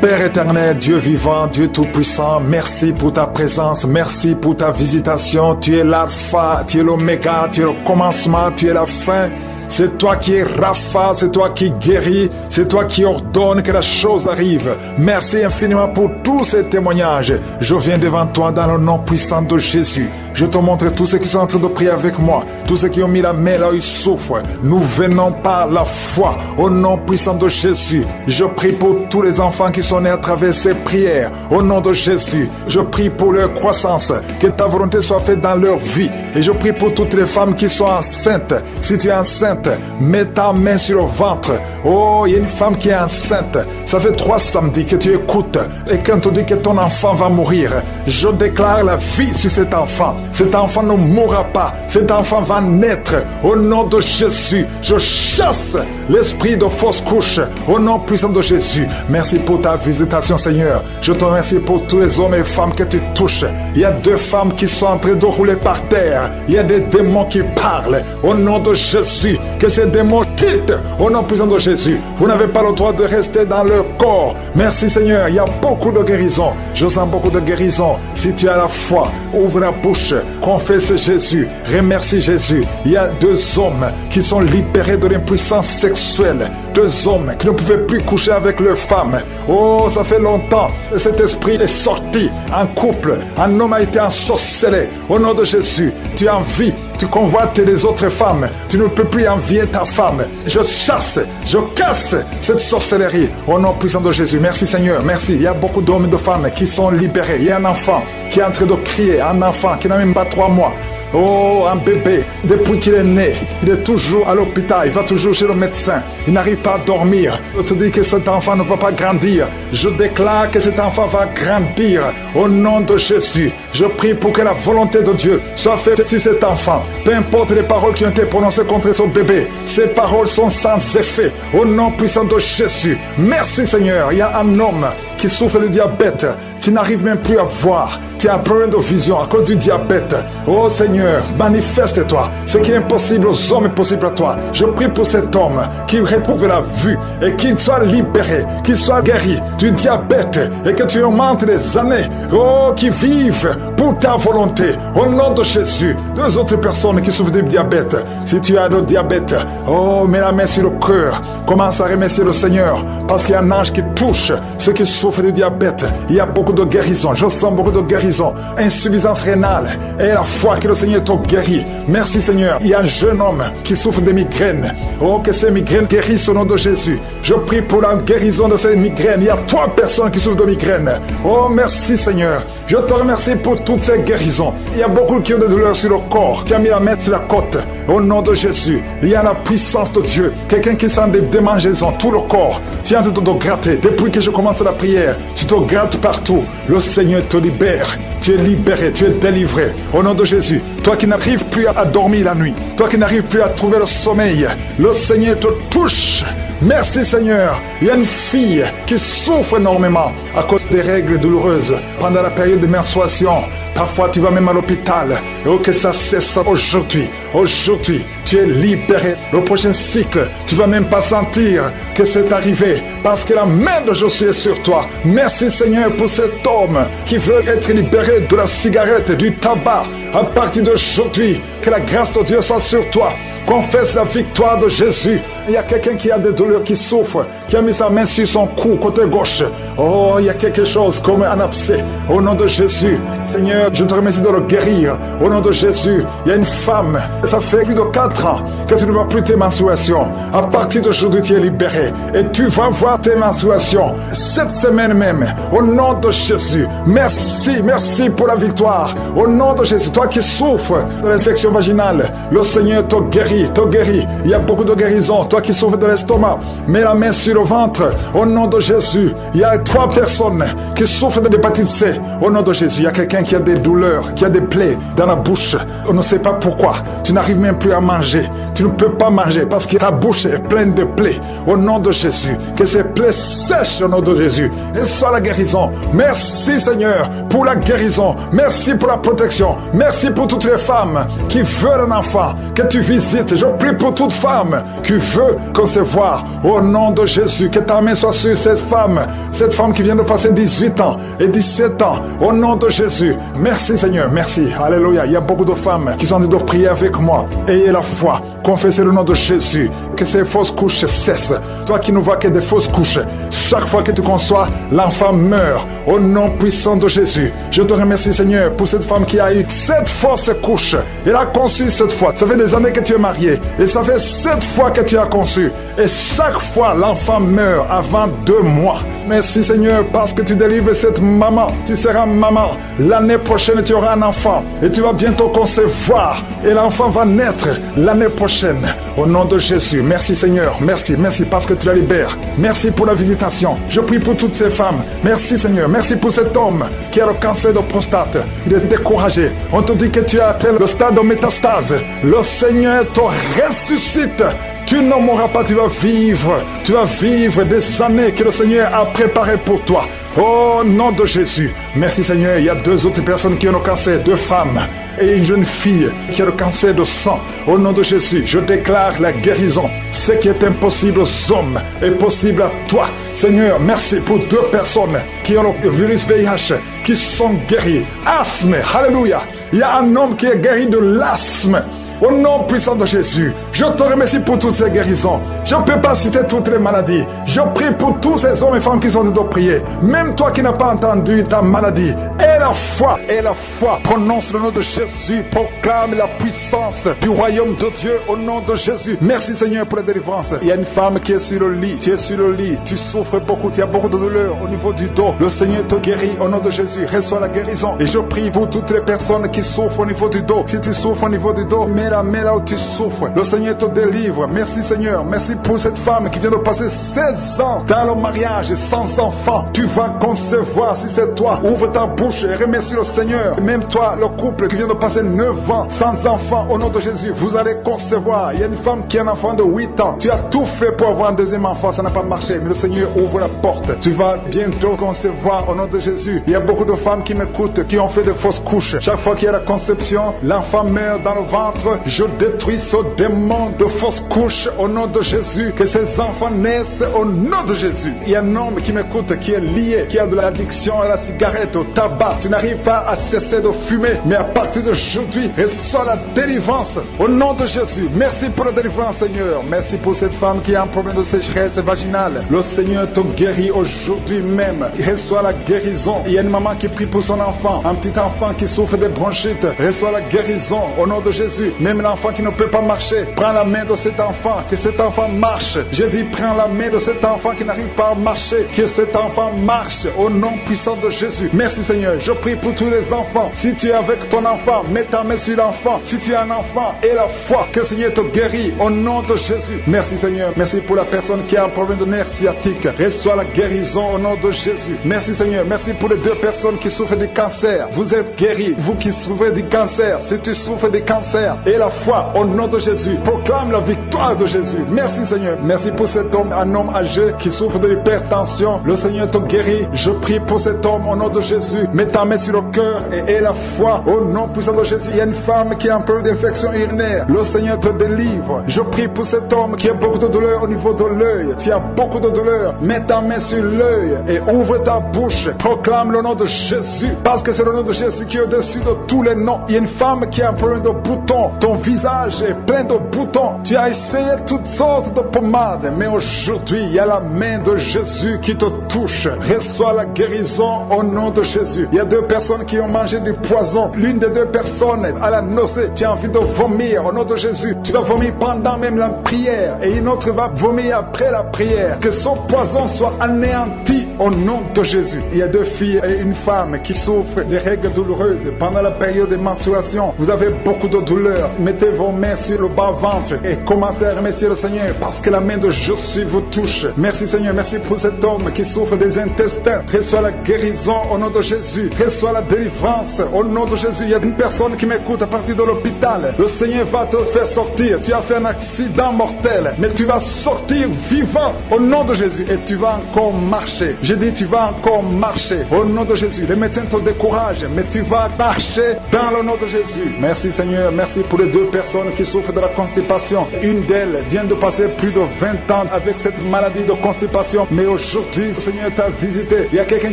Père éternel, Dieu vivant, Dieu tout-puissant, merci pour ta présence, merci pour ta visitation. Tu es l'alpha, tu es l'oméga, tu es le commencement, tu es la fin. C'est toi qui es Rapha, c'est toi qui guéris, c'est toi qui ordonne que la chose arrive. Merci infiniment pour tous ces témoignages. Je viens devant toi dans le nom puissant de Jésus. Je te montre tous ceux qui sont en train de prier avec moi, tous ceux qui ont mis la main là où ils souffrent. Nous venons par la foi au nom puissant de Jésus. Je prie pour tous les enfants qui sont nés à travers ces prières. Au nom de Jésus, je prie pour leur croissance, que ta volonté soit faite dans leur vie. Et je prie pour toutes les femmes qui sont enceintes. Si tu es enceinte, mets ta main sur le ventre. Oh, il y a une femme qui est enceinte. Ça fait 3 samedis que tu écoutes. Et quand on dit que ton enfant va mourir, je déclare la vie sur cet enfant. Cet enfant ne mourra pas. Cet enfant va naître. Au nom de Jésus, je chasse l'esprit de fausse couche. Au nom puissant de Jésus. Merci pour ta visitation, Seigneur. Je te remercie pour tous les hommes et les femmes que tu touches. Il y a 2 femmes qui sont en train de rouler par terre. Il y a des démons qui parlent. Au nom de Jésus, que ces démons quittent. Au nom puissant de Jésus. Vous n'avez pas le droit de rester dans leur corps. Merci, Seigneur. Il y a beaucoup de guérison. Je sens beaucoup de guérison. Si tu as la foi, ouvre la bouche. Confesse Jésus, remercie Jésus. Il y a 2 hommes qui sont libérés de l'impuissance sexuelle. 2 hommes qui ne pouvaient plus coucher avec leurs femmes. Oh, ça fait longtemps. Cet esprit est sorti en couple. Un homme a été ensorcelé. Au nom de Jésus, tu envies, tu convoites les autres femmes. Tu ne peux plus envier ta femme. Je chasse, je casse cette sorcellerie. Au nom puissant de Jésus. Merci Seigneur, merci. Il y a beaucoup d'hommes et de femmes qui sont libérés. Il y a un enfant qui est en train de crier, un enfant qui n'a même pas 3 mois. Oh, un bébé, depuis qu'il est né, il est toujours à l'hôpital, il va toujours chez le médecin, il n'arrive pas à dormir. Je te dis que cet enfant ne va pas grandir. Je déclare que cet enfant va grandir au nom de Jésus. Je prie pour que la volonté de Dieu soit faite sur cet enfant. Peu importe les paroles qui ont été prononcées contre son bébé, ces paroles sont sans effet. Au nom puissant de Jésus. Merci Seigneur. Il y a un homme qui souffre de diabète, qui n'arrive même plus à voir. Tu as un problème de vision à cause du diabète. Oh Seigneur, manifeste-toi. Ce qui est impossible aux hommes est possible à toi. Je prie pour cet homme qui retrouve la vue et qu'il soit libéré, qu'il soit guéri du diabète et que tu augmentes les années. Oh, qui vivent pour ta volonté. Au nom de Jésus. 2 autres personnes qui souffrent du diabète. Si tu as le diabète, oh, mets la main sur le cœur. Commence à remercier le Seigneur parce qu'il y a un ange qui touche ceux qui souffrent du diabète. Il y a beaucoup de guérison. Je sens beaucoup de guérison. Insuffisance rénale. Et la foi que le Seigneur t'a guéri. Merci Seigneur. Il y a un jeune homme qui souffre de migraines. Oh, que ces migraines guérissent au nom de Jésus. Je prie pour la guérison de ces migraines. Il y a 3 personnes qui souffrent de migraines. Oh, merci Seigneur. Je te remercie pour toutes ces guérisons. Il y a beaucoup qui ont des douleurs sur le corps, qui a mis la main sur la côte. Au nom de Jésus, il y a la puissance de Dieu. Quelqu'un qui sent des démangeaisons, tout le corps. Tu es en train de te gratter. Depuis que je commence la prière, tu te grattes partout. Le Seigneur te libère. Tu es libéré, tu es délivré. Au nom de Jésus, toi qui n'arrives plus à dormir la nuit, toi qui n'arrives plus à trouver le sommeil, le Seigneur te touche. Merci Seigneur. Il y a une fille qui souffre énormément à cause des règles douloureuses pendant la période de menstruation. Parfois tu vas même à l'hôpital. Et que ça cesse aujourd'hui. Aujourd'hui, tu es libéré. Le prochain cycle, tu vas même pas sentir que c'est arrivé parce que la main de Jésus est sur toi. Merci Seigneur pour cet homme qui veut être libéré de la cigarette, du tabac. À partir d'aujourd'hui, que la grâce de Dieu soit sur toi. Confesse la victoire de Jésus. Il y a quelqu'un qui a des douleurs, qui souffre, qui a mis sa main sur son cou, côté gauche. Oh, il y a quelque chose comme un abcès. Au nom de Jésus, Seigneur, je te remercie de le guérir. Au nom de Jésus, il y a une femme, ça fait plus de 4 ans que tu ne vois plus tes menstruations. À partir d'aujourd'hui, tu es libéré. Et tu vas voir tes menstruations cette semaine même. Au nom de Jésus, merci, merci pour la victoire. Au nom de Jésus, toi qui souffres de l'infection vaginale, le Seigneur te guérit, te guérit. Il y a beaucoup de guérison. Toi qui souffres de l'estomac, mets la main sur le ventre. Au nom de Jésus, il y a 3 personnes qui souffrent de l'hépatite C. Au nom de Jésus, il y a quelqu'un qui a des douleurs, qui a des plaies dans la bouche. On ne sait pas pourquoi. Tu n'arrives même plus à manger. Tu ne peux pas manger parce que ta bouche est pleine de plaies. Au nom de Jésus, que ces plaies sèchent au nom de Jésus. Et soit la guérison. Merci Seigneur pour la guérison. Merci pour la protection. Merci pour toutes les femmes qui veulent un enfant, que tu visites. Je prie pour toute femme qui veut concevoir. Au nom de Jésus, que ta main soit sur cette femme qui vient de passer 18 ans et 17 ans. Au nom de Jésus, Merci Seigneur, merci. Alléluia. Il y a beaucoup de femmes qui sont en train de prier avec moi. Ayez la foi. Confessez le nom de Jésus. Que ces fausses couches cessent. Toi qui ne vois que des fausses couches, chaque fois que tu conçois, l'enfant meurt. Au nom puissant de Jésus. Je te remercie Seigneur pour cette femme qui a eu 7 fausses couches. Elle a conçu 7 fois. Ça fait des années que tu es marié. Et ça fait 7 fois que tu as conçu. Et chaque fois, l'enfant meurt avant 2 mois. Merci Seigneur parce que tu délivres cette maman. Tu seras maman. L'année prochaine, tu auras un enfant. Et tu vas bientôt concevoir. Et l'enfant va naître l'année prochaine. Au nom de Jésus. Merci Seigneur. Merci. Merci parce que tu la libères. Merci pour la visitation. Je prie pour toutes ces femmes. Merci Seigneur. Merci pour cet homme qui a le cancer de prostate. Il est découragé. On te dit que tu as atteint le stade de métastase. Le Seigneur te ressuscite. Tu ne mourras pas, tu vas vivre des années que le Seigneur a préparées pour toi. Au nom de Jésus. Merci Seigneur, il y a 2 autres personnes qui ont le cancer, 2 femmes et une jeune fille qui a le cancer de sang. Au nom de Jésus, je déclare la guérison. Ce qui est impossible aux hommes est possible à toi. Seigneur, merci pour 2 personnes qui ont le virus VIH, qui sont guéries. Asthme, alléluia. Il y a un homme qui est guéri de l'asthme. Au nom puissant de Jésus, je te remercie pour toutes ces guérisons. Je ne peux pas citer toutes les maladies. Je prie pour tous ces hommes et femmes qui sont en train de prier. Même toi qui n'as pas entendu ta maladie. Et la foi, prononce le nom de Jésus. Proclame la puissance du royaume de Dieu au nom de Jésus. Merci Seigneur pour la délivrance. Il y a une femme qui est sur le lit. Tu es sur le lit. Tu souffres beaucoup. Tu as beaucoup de douleur au niveau du dos. Le Seigneur te guérit au nom de Jésus. Reçois la guérison. Et je prie pour toutes les personnes qui souffrent au niveau du dos. Si tu souffres au niveau du dos, mets la main là où tu souffres. Le Seigneur te délivre. Merci Seigneur. Merci pour cette femme qui vient de passer 16 ans dans le mariage sans enfant. Tu vas concevoir si c'est toi. Ouvre ta bouche et remercie le Seigneur. Même toi, le couple qui vient de passer 9 ans sans enfant, au nom de Jésus, vous allez concevoir. Il y a une femme qui a un enfant de 8 ans. Tu as tout fait pour avoir un deuxième enfant. Ça n'a pas marché. Mais le Seigneur ouvre la porte. Tu vas bientôt concevoir au nom de Jésus. Il y a beaucoup de femmes qui m'écoutent, qui ont fait de fausses couches. Chaque fois qu'il y a la conception, l'enfant meurt dans le ventre. Je détruis ce démon de fausses couches au nom de Jésus. Que ces enfants naissent au nom de Jésus. Il y a un homme qui m'écoute, qui est lié, qui a de l'addiction à la cigarette, au tabac. Tu n'arrives pas à cesser de fumer, mais à partir d'aujourd'hui, reçois la délivrance au nom de Jésus. Merci pour la délivrance, Seigneur. Merci pour cette femme qui a un problème de sécheresse vaginale. Le Seigneur te guérit aujourd'hui même. Reçois la guérison. Il y a une maman qui prie pour son enfant, un petit enfant qui souffre de bronchite. Reçois la guérison au nom de Jésus. Même l'enfant qui ne peut pas marcher, prends la main de cet enfant, que cet enfant marche. J'ai dit, prends la main de cet enfant qui n'arrive pas à marcher, que cet enfant marche au nom puissant de Jésus. Merci Seigneur. Je prie pour tous les enfants. Si tu es avec ton enfant, mets ta main sur l'enfant. Si tu es un enfant, aie la foi que le Seigneur te guérit au nom de Jésus. Merci Seigneur. Merci pour la personne qui a un problème de nerf sciatique. Reçois la guérison au nom de Jésus. Merci Seigneur. Merci pour les 2 personnes qui souffrent du cancer. Vous êtes guéris. Vous qui souffrez du cancer, si tu souffres du cancer, aie la foi au nom de Jésus. Proclame la victoire de Jésus. Merci Seigneur. Merci pour cet homme, un homme âgé qui souffre de l'hypertension. Le Seigneur te guérit. Je prie pour cet homme au nom de Jésus. Mets ta main sur le cœur et aie la foi au nom puissant de Jésus. Il y a une femme qui a un peu d'infection urinaire. Le Seigneur te délivre. Je prie pour cet homme qui a beaucoup de douleur au niveau de l'œil. Tu as beaucoup de douleur. Mets ta main sur l'œil et ouvre ta bouche. Proclame le nom de Jésus. Parce que c'est le nom de Jésus qui est au-dessus de tous les noms. Il y a une femme qui a un problème de boutons. Ton visage est plein de boutons. Tu as essayé toutes sortes de pommades. Mais aujourd'hui, il y a la main de Jésus qui te touche. Reçois la guérison au nom de Jésus. Il y a 2 personnes qui ont mangé du poison. L'une des 2 personnes à la nausée. Tu as envie de vomir au nom de Jésus. Tu vas vomir pendant même la prière. Et une autre va vomir après la prière. Que son poison soit anéanti au nom de Jésus. Il y a 2 filles et une femme qui souffrent des règles douloureuses pendant la période de menstruation. Vous avez beaucoup de douleur. Mettez vos mains sur le bas-ventre et commencez à remercier le Seigneur parce que la main de Jésus vous touche. Merci Seigneur. Merci pour cet homme qui souffre des intestins. Reçois la guérison au nom de Jésus. Reçois la délivrance au nom de Jésus. Il y a une personne qui m'écoute à partir de l'hôpital. Le Seigneur va te faire sortir. Tu as fait un accident mortel, mais tu vas sortir vivant au nom de Jésus et tu vas encore marcher. J'ai dit tu vas encore marcher au nom de Jésus. Les médecins te découragent, mais tu vas marcher dans le nom de Jésus. Merci Seigneur. Merci pour pour les 2 personnes qui souffrent de la constipation. Une d'elles vient de passer plus de 20 ans avec cette maladie de constipation, mais aujourd'hui, le Seigneur t'a visité. Il y a quelqu'un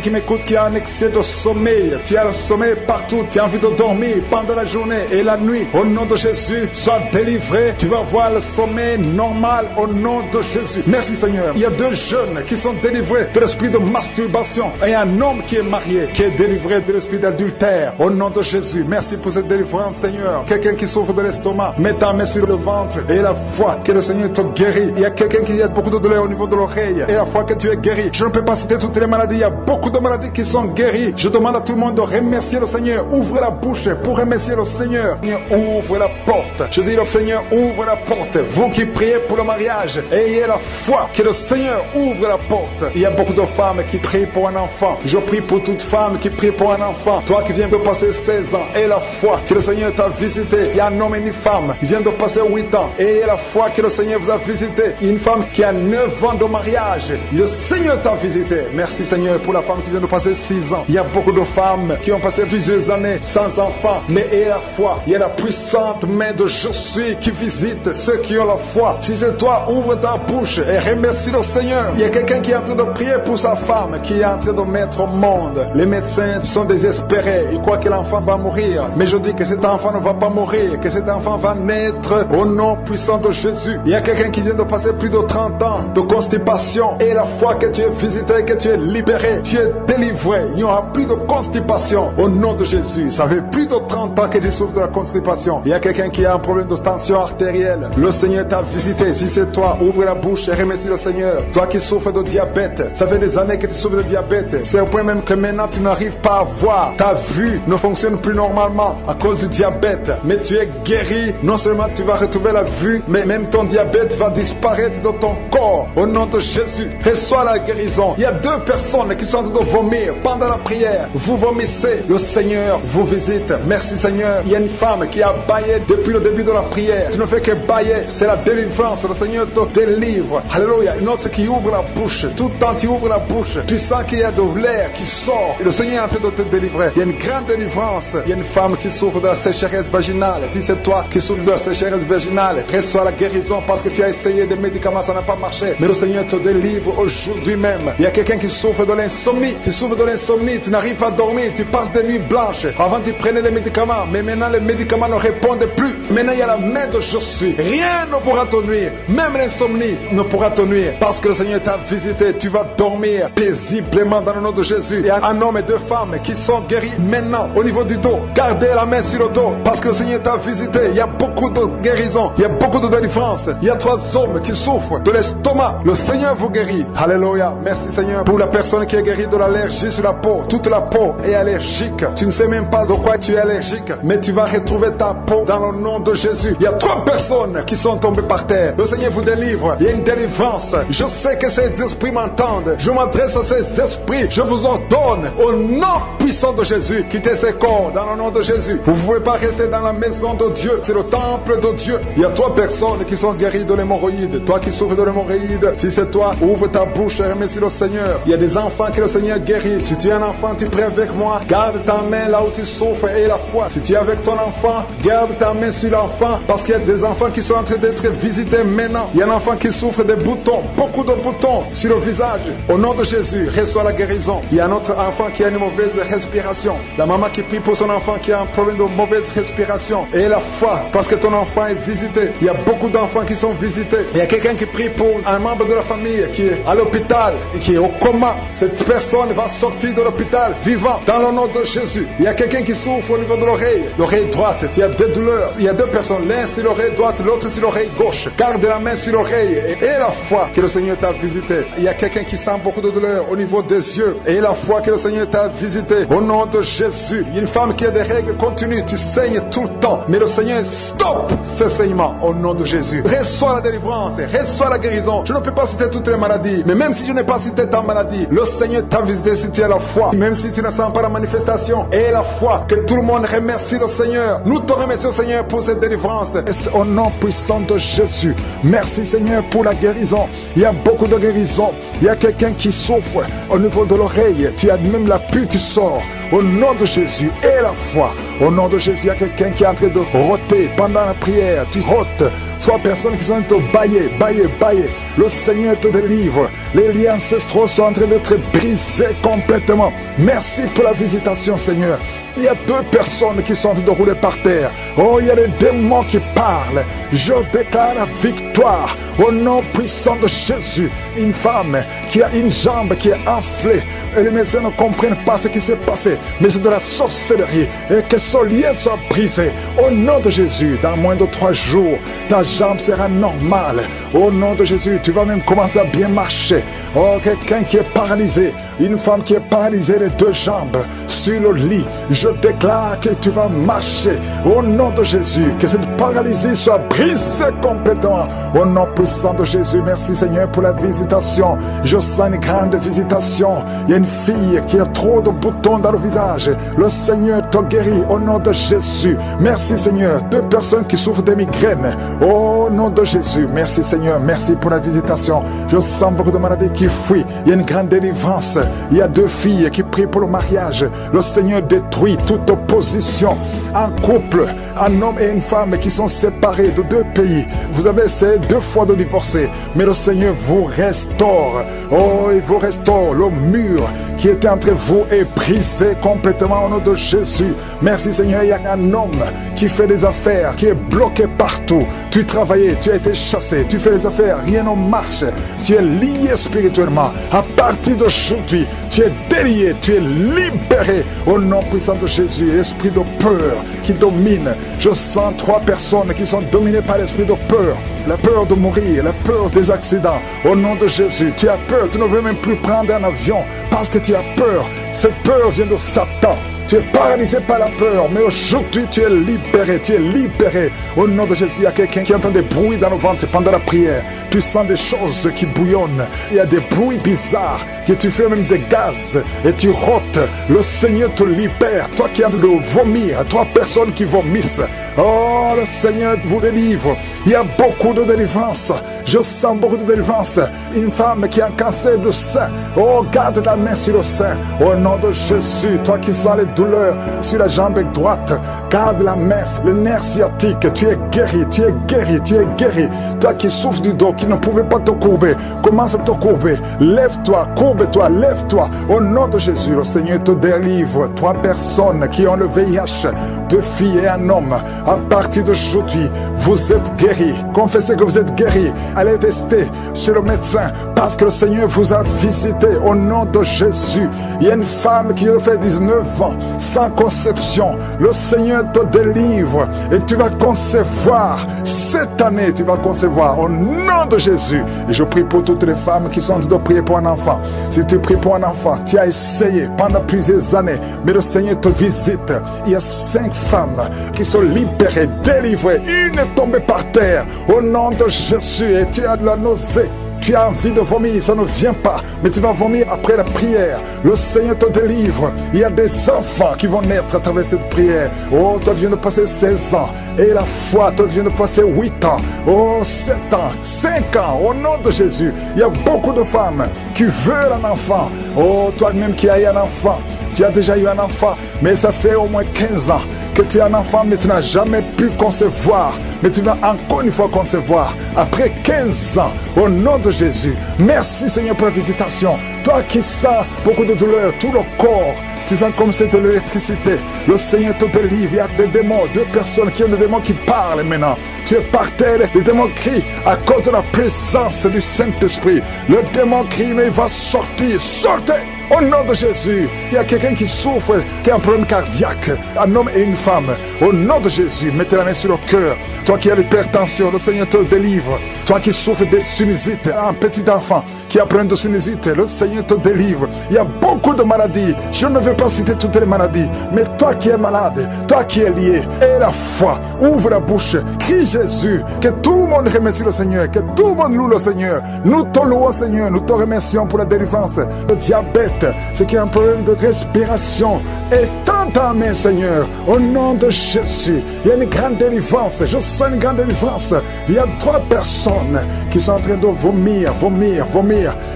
qui m'écoute qui a un excès de sommeil. Tu as le sommeil partout, tu as envie de dormir pendant la journée et la nuit. Au nom de Jésus, sois délivré. Tu vas voir le sommeil normal au nom de Jésus. Merci Seigneur. Il y a 2 jeunes qui sont délivrés de l'esprit de masturbation et un homme qui est marié, qui est délivré de l'esprit d'adultère. Au nom de Jésus, merci pour cette délivrance Seigneur. Quelqu'un qui souffre de l'estomac, mets ta main sur le ventre et la foi que le Seigneur te guérit. Il y a quelqu'un qui a beaucoup de douleur au niveau de l'oreille et la foi que tu es guéri. Je ne peux pas citer toutes les maladies, il y a beaucoup de maladies qui sont guéries. Je demande à tout le monde de remercier le Seigneur. Ouvre la bouche pour remercier le Seigneur. Ouvre la porte. Je dis au Seigneur, ouvre la porte. Vous qui priez pour le mariage, ayez la foi que le Seigneur ouvre la porte. Il y a beaucoup de femmes qui prient pour un enfant. Je prie pour toute femme qui prie pour un enfant. Toi qui viens de passer 16 ans, aie la foi que le Seigneur t'a visité. Il y a un homme et une femme qui vient de passer 8 ans. Ayez la foi que le Seigneur vous a visité. Une femme qui a 9 ans de mariage. Le Seigneur t'a visité. Merci Seigneur pour la femme qui vient de passer 6 ans. Il y a beaucoup de femmes qui ont passé plusieurs années sans enfants. Mais ayez la foi. Il y a la puissante main de Je suis qui visite ceux qui ont la foi. Si c'est toi, ouvre ta bouche et remercie le Seigneur. Il y a quelqu'un qui est en train de prier pour sa femme, qui est en train de mettre au monde. Les médecins sont désespérés. Ils croient que l'enfant va mourir. Mais je dis que cet enfant ne va pas mourir, que cet enfant va naître au nom puissant de Jésus. Il y a quelqu'un qui vient de passer plus de 30 ans de constipation. Et la foi que tu es visité, que tu es libéré, tu es délivré. Il n'y aura plus de constipation au nom de Jésus. Ça fait plus de 30 ans que tu souffres de la constipation. Il y a quelqu'un qui a un problème de tension artérielle. Le Seigneur t'a visité. Si c'est toi, ouvre la bouche et remercie le Seigneur. Toi qui souffres de diabète, ça fait des années que tu souffres de diabète. C'est au point même que maintenant tu n'arrives pas à voir. Ta vue ne fonctionne plus normalement à cause du diabète. Mais tu es guéri. Non seulement tu vas retrouver la vue, mais même ton diabète va disparaître de ton corps. Au nom de Jésus, reçois la guérison. Il y a 2 personnes qui sont en train de vomir pendant la prière. Vous vomissez. Le Seigneur vous visite. Merci Seigneur. Il y a une femme qui a baillé depuis le début de la prière. Tu ne fais que bailler. C'est la délivrance. Le Seigneur te délivre. Alléluia. Une autre qui ouvre la bouche. Tout le temps tu ouvres la bouche. Tu sens qu'il y a de l'air qui sort. Et le Seigneur est en train de te délivrer. Il y a une grande délivrance. Il y a une femme qui souffre de la sécheresse vaginale. Si c'est toi qui souffres de la sécheresse vaginale, reçois la guérison parce que tu as essayé des médicaments, ça n'a pas marché. Mais le Seigneur te délivre aujourd'hui même. Il y a quelqu'un qui souffre de l'insomnie. Tu souffres de l'insomnie, tu n'arrives pas à dormir, tu passes des nuits blanches. Avant tu prenais les médicaments, mais maintenant les médicaments ne répondent plus. Maintenant il y a la main de Je suis. Rien ne pourra te nuire. Même l'insomnie ne pourra te nuire. Parce que le Seigneur t'a visité, tu vas dormir paisiblement dans le nom de Jésus. Il y a un homme et 2 femmes qui sont guéris maintenant au niveau du dos. Gardez la main sur le dos parce que le Seigneur t'a visité. Il y a beaucoup de guérison, il y a beaucoup de délivrance. Il y a 3 hommes qui souffrent de l'estomac. Le Seigneur vous guérit. Alléluia. Merci Seigneur pour la personne qui est guérie de l'allergie sur la peau. Toute la peau est allergique. Tu ne sais même pas de quoi tu es allergique, mais tu vas retrouver ta peau dans le nom de Jésus. Il y a 3 personnes qui sont tombées par terre. Le Seigneur vous délivre. Il y a une délivrance. Je sais que ces esprits m'entendent. Je m'adresse à ces esprits. Je vous ordonne au nom puissant de Jésus, quittez ces corps dans le nom de Jésus. Vous ne pouvez pas rester dans la maison de Dieu. C'est le temple de Dieu. Il y a 3 personnes qui sont guéries de l'hémorroïde. Toi qui souffres de l'hémorroïde, si c'est toi, ouvre ta bouche et remercie le Seigneur. Il y a des enfants que le Seigneur guérit. Si tu es un enfant, tu pries avec moi. Garde ta main là où tu souffres et la foi. Si tu es avec ton enfant, garde ta main sur l'enfant parce qu'il y a des enfants qui sont en train d'être visités maintenant. Il y a un enfant qui souffre des boutons, beaucoup de boutons sur le visage. Au nom de Jésus, reçois la guérison. Il y a un autre enfant qui a une mauvaise respiration. La maman qui prie pour son enfant qui a un problème de mauvaise respiration. Et la foi parce que ton enfant est visité. Il y a beaucoup d'enfants qui sont visités. Il y a quelqu'un qui prie pour un membre de la famille qui est à l'hôpital et qui est au coma. Cette personne va sortir de l'hôpital vivant dans le nom de Jésus. Il y a quelqu'un qui souffre au niveau de l'oreille droite. Il y a des douleurs. Il y a 2 personnes. L'un sur l'oreille droite, l'autre sur l'oreille gauche. Garde la main sur l'oreille et la foi que le Seigneur t'a visité. Il y a quelqu'un qui sent beaucoup de douleur au niveau des yeux et la foi que le Seigneur t'a visité. Au nom de Jésus. Il y a une femme qui a des règles continues. Tu saignes tout le temps. Mais le Seigneur stop ce saignement au nom de Jésus. Reçois la délivrance. Reçois la guérison. Je ne peux pas citer toutes les maladies. Mais même si je n'ai pas cité ta maladie, le Seigneur t'a visité si tu as la foi. Même si tu ne sens pas la manifestation et la foi. Que tout le monde remercie le Seigneur. Nous te remercions Seigneur pour cette délivrance. Au nom puissant de Jésus. Merci Seigneur pour la guérison. Il y a beaucoup de guérison. Il y a quelqu'un qui souffre au niveau de l'oreille. Tu as même la pue qui sort. Au nom de Jésus et la foi. Au nom de Jésus, il y a quelqu'un qui est en train de roter pendant la prière. Tu rotes. Soit personne qui sont en train de bailler. Le Seigneur te délivre. Les liens ancestraux sont en train d'être brisés complètement. Merci pour la visitation, Seigneur. Il y a 2 personnes qui sont en train de rouler par terre. Oh, il y a des démons qui parlent. Je déclare la victoire au nom puissant de Jésus. Une femme qui a une jambe qui est enflée. Et les médecins ne comprennent pas ce qui s'est passé. Mais c'est de la sorcellerie. Et que son lien soit brisé. Au nom de Jésus, dans moins de 3 jours, ta jambe sera normale. Au nom de Jésus, tu vas même commencer à bien marcher. Oh, quelqu'un qui est paralysé. Une femme qui est paralysée les 2 jambes sur le lit. Je déclare que tu vas marcher au nom de Jésus, que cette paralysie soit brisée complètement au nom puissant de Jésus. Merci Seigneur pour la visitation. Je sens une grande visitation. Il y a une fille qui a trop de boutons dans le visage. Le Seigneur te guérit au nom de Jésus. Merci Seigneur. 2 personnes qui souffrent de migraines au nom de Jésus. Merci Seigneur. Merci pour la visitation. Je sens beaucoup de maladies qui fuient. Il y a une grande délivrance. Il y a 2 filles qui prient pour le mariage. Le Seigneur détruit toute opposition. Un couple, un homme et une femme qui sont séparés de 2 pays. Vous avez essayé 2 fois de divorcer, mais le Seigneur vous restaure. Oh, il vous restaure. Le mur qui était entre vous est brisé complètement au nom de Jésus. Merci Seigneur. Il y a un homme qui fait des affaires, qui est bloqué partout. Tu travaillais, tu as été chassé, tu fais des affaires, rien ne marche. Tu es lié spirituellement. À partir d'aujourd'hui, tu es délié, tu es libéré au nom puissant de Jésus. L'esprit de peur qui domine. Je sens 3 personnes qui sont dominées par l'esprit de peur. La peur de mourir, la peur des accidents. Au nom de Jésus, tu as peur, tu ne veux même plus prendre un avion parce que tu as peur. Cette peur vient de Satan. Tu es paralysé par la peur, mais aujourd'hui tu es libéré. Au nom de Jésus, il y a quelqu'un qui entend des bruits dans le ventre pendant la prière. Tu sens des choses qui bouillonnent. Il y a des bruits bizarres, que tu fais même des gaz et tu rotes. Le Seigneur te libère. Toi qui as de vomir, 3 personnes qui vomissent. Oh, le Seigneur vous délivre. Il y a beaucoup de délivrance. Je sens beaucoup de délivrance. Une femme qui a un cancer de sein. Oh, garde la main sur le sein. Au nom de Jésus, toi qui sens les douleurs sur la jambe droite, garde la main, le nerf sciatique. Tu es guéri. Toi qui souffres du dos, qui ne pouvais pas te courber, commence à te courber. Lève-toi, courbe-toi, lève-toi. Au nom de Jésus, le Seigneur te délivre. 3 personnes qui ont le VIH, 2 filles et un homme. À partir d'aujourd'hui, vous êtes guéris. Confessez que vous êtes guéris. Allez tester chez le médecin parce que le Seigneur vous a visité. Au nom de Jésus, il y a une femme qui a fait 19 ans sans conception. Le Seigneur te délivre et tu vas concevoir. Cette année, tu vas concevoir au nom de Jésus. Et je prie pour toutes les femmes qui sont en train de prier pour un enfant. Si tu pries pour un enfant, tu as essayé pendant plusieurs années, mais le Seigneur te visite. Il y a 5 femmes qui sont libérées, délivrées. Une est tombée par terre au nom de Jésus et tu as de la nausée. Tu as envie de vomir, ça ne vient pas, mais tu vas vomir après la prière. Le Seigneur te délivre. Il y a des enfants qui vont naître à travers cette prière. Oh, toi tu viens de passer 16 ans. Et la foi, toi tu viens de passer 8 ans. Oh, 7 ans, 5 ans, au nom de Jésus. Il y a beaucoup de femmes qui veulent un enfant. Oh, toi-même qui as eu un enfant. Tu as déjà eu un enfant, mais ça fait au moins 15 ans que tu es un enfant, mais tu n'as jamais pu concevoir. Mais tu vas encore une fois concevoir après 15 ans, au nom de Jésus. Merci Seigneur pour la visitation. Toi qui sens beaucoup de douleur, tout le corps, tu sens comme c'est de l'électricité. Le Seigneur te délivre. Il y a des démons, 2 personnes qui ont des démons qui parlent maintenant. Tu es par terre, le démon crie à cause de la présence du Saint-Esprit. Le démon crie, mais il va sortir. Sortez! Au nom de Jésus, il y a quelqu'un qui souffre, qui a un problème cardiaque, un homme et une femme. Au nom de Jésus, mettez la main sur le cœur. Toi qui as l'hypertension, le Seigneur te délivre. Toi qui souffres de sinusite, un petit enfant qui a un problème de sinusite, le Seigneur te délivre. Il y a beaucoup de maladies. Je ne vais pas citer toutes les maladies, mais toi qui es malade, toi qui es lié, aie la foi, ouvre la bouche, crie Jésus, que tout le monde remercie le Seigneur, que tout le monde loue le Seigneur. Nous te louons Seigneur, nous te remercions pour la délivrance. Le diabète, ce qui est un problème de respiration, éteins Tends ta main, Seigneur, au nom de Jésus. Il y a une grande délivrance. Je sens une grande délivrance. Il y a 3 personnes qui sont en train de vomir.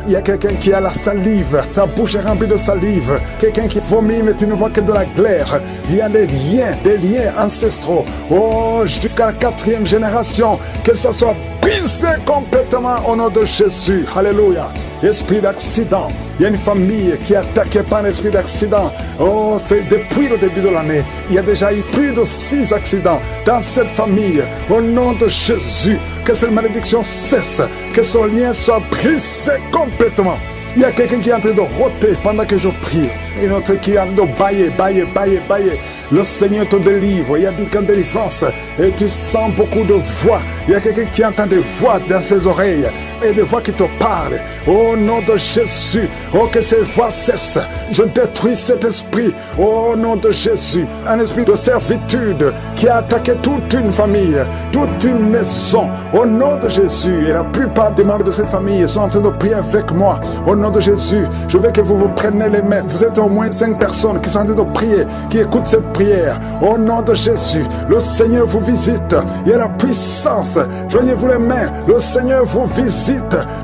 Il y a quelqu'un qui a la salive. Sa bouche est remplie de salive. Quelqu'un qui vomit, mais tu ne vois que de la glaire. Il y a des liens ancestraux. Oh, jusqu'à la 4e génération. Que ça soit brisé complètement au nom de Jésus. Alléluia. Esprit d'accident. Il y a une famille qui est attaquée par un esprit d'accident. Oh, c'est depuis le début de l'année. Il y a déjà eu plus de 6 accidents dans cette famille. Au nom de Jésus, que cette malédiction cesse. Que son lien soit brisé complètement. Il y a quelqu'un qui est en train de rôter pendant que je prie. Et l'autre qui est en train de bailler. Le Seigneur te délivre. Il y a une grande délivrance. Et tu sens beaucoup de voix. Il y a quelqu'un qui entend des voix dans ses oreilles. Et des voix qui te parlent. Au nom de Jésus. Oh, que ces voix cessent. Je détruis cet esprit. Au nom de Jésus. Un esprit de servitude qui a attaqué toute une famille. Toute une maison. Au nom de Jésus. Et la plupart des membres de cette famille sont en train de prier avec moi. Au nom de Jésus. Je veux que vous vous preniez les mains. Vous êtes au moins 5 personnes qui sont en train de prier. Qui écoutent cette prière. Au nom de Jésus. Le Seigneur vous visite. Il y a la puissance. Joignez-vous les mains. Le Seigneur vous visite.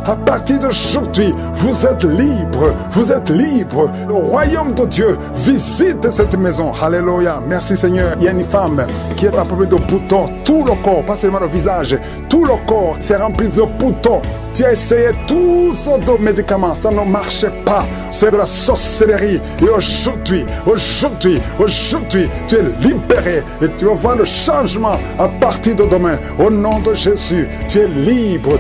À partir d'aujourd'hui, vous êtes libre. Vous êtes libre. Le royaume de Dieu visite cette maison. Alléluia. Merci Seigneur. Il y a une femme qui est entourée de boutons. Tout le corps, pas seulement le visage. Tout le corps s'est rempli de boutons. Tu as essayé tous sortes de médicaments. Ça ne marchait pas. C'est de la sorcellerie. Et aujourd'hui, tu es libéré. Et tu vas voir le changement à partir de demain. Au nom de Jésus, tu es libre.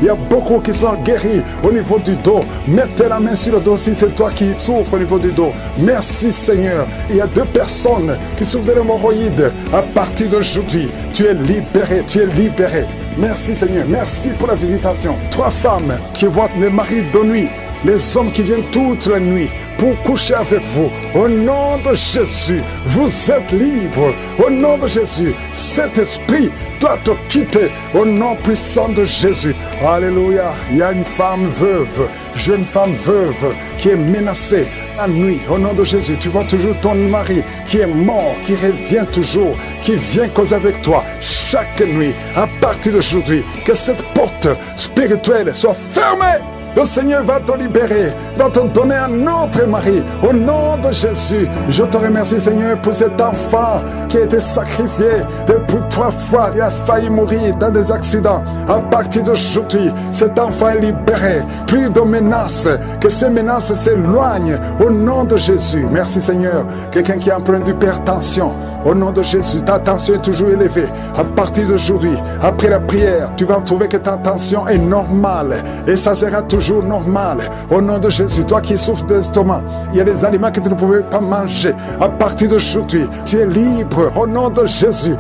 Il y a beaucoup qui sont guéris au niveau du dos. Mettez la main sur le dos si c'est toi qui souffres au niveau du dos. Merci Seigneur. Il y a 2 personnes qui souffrent de l'hémorroïde. À partir d'aujourd'hui, tu es libéré. Merci Seigneur. Merci pour la visitation. 3 femmes qui voient les maris de nuit. Les hommes qui viennent toute la nuit pour coucher avec vous. Au nom de Jésus, vous êtes libres. Au nom de Jésus, cet esprit doit te quitter. Au nom puissant de Jésus. Alléluia. Il y a une femme veuve, jeune femme veuve, qui est menacée la nuit. Au nom de Jésus, tu vois toujours ton mari qui est mort, qui revient toujours, qui vient causer avec toi chaque nuit. À partir d'aujourd'hui, que cette porte spirituelle soit fermée. Le Seigneur va te libérer, va te donner un autre mari. Au nom de Jésus, je te remercie Seigneur pour cet enfant qui a été sacrifié depuis 3 fois. Il a failli mourir dans des accidents. À partir d'aujourd'hui, cet enfant est libéré. Plus de menaces, que ces menaces s'éloignent. Au nom de Jésus, merci Seigneur. Quelqu'un qui a un problème d'hypertension, au nom de Jésus, ta tension est toujours élevée. À partir d'aujourd'hui, après la prière, tu vas trouver que ta tension est normale. Et ça sera toujours normal. Au nom de Jésus, toi qui souffres d'estomac, il y a des aliments que tu ne pouvais pas manger. À partir d'aujourd'hui, tu es libre. Au nom de Jésus,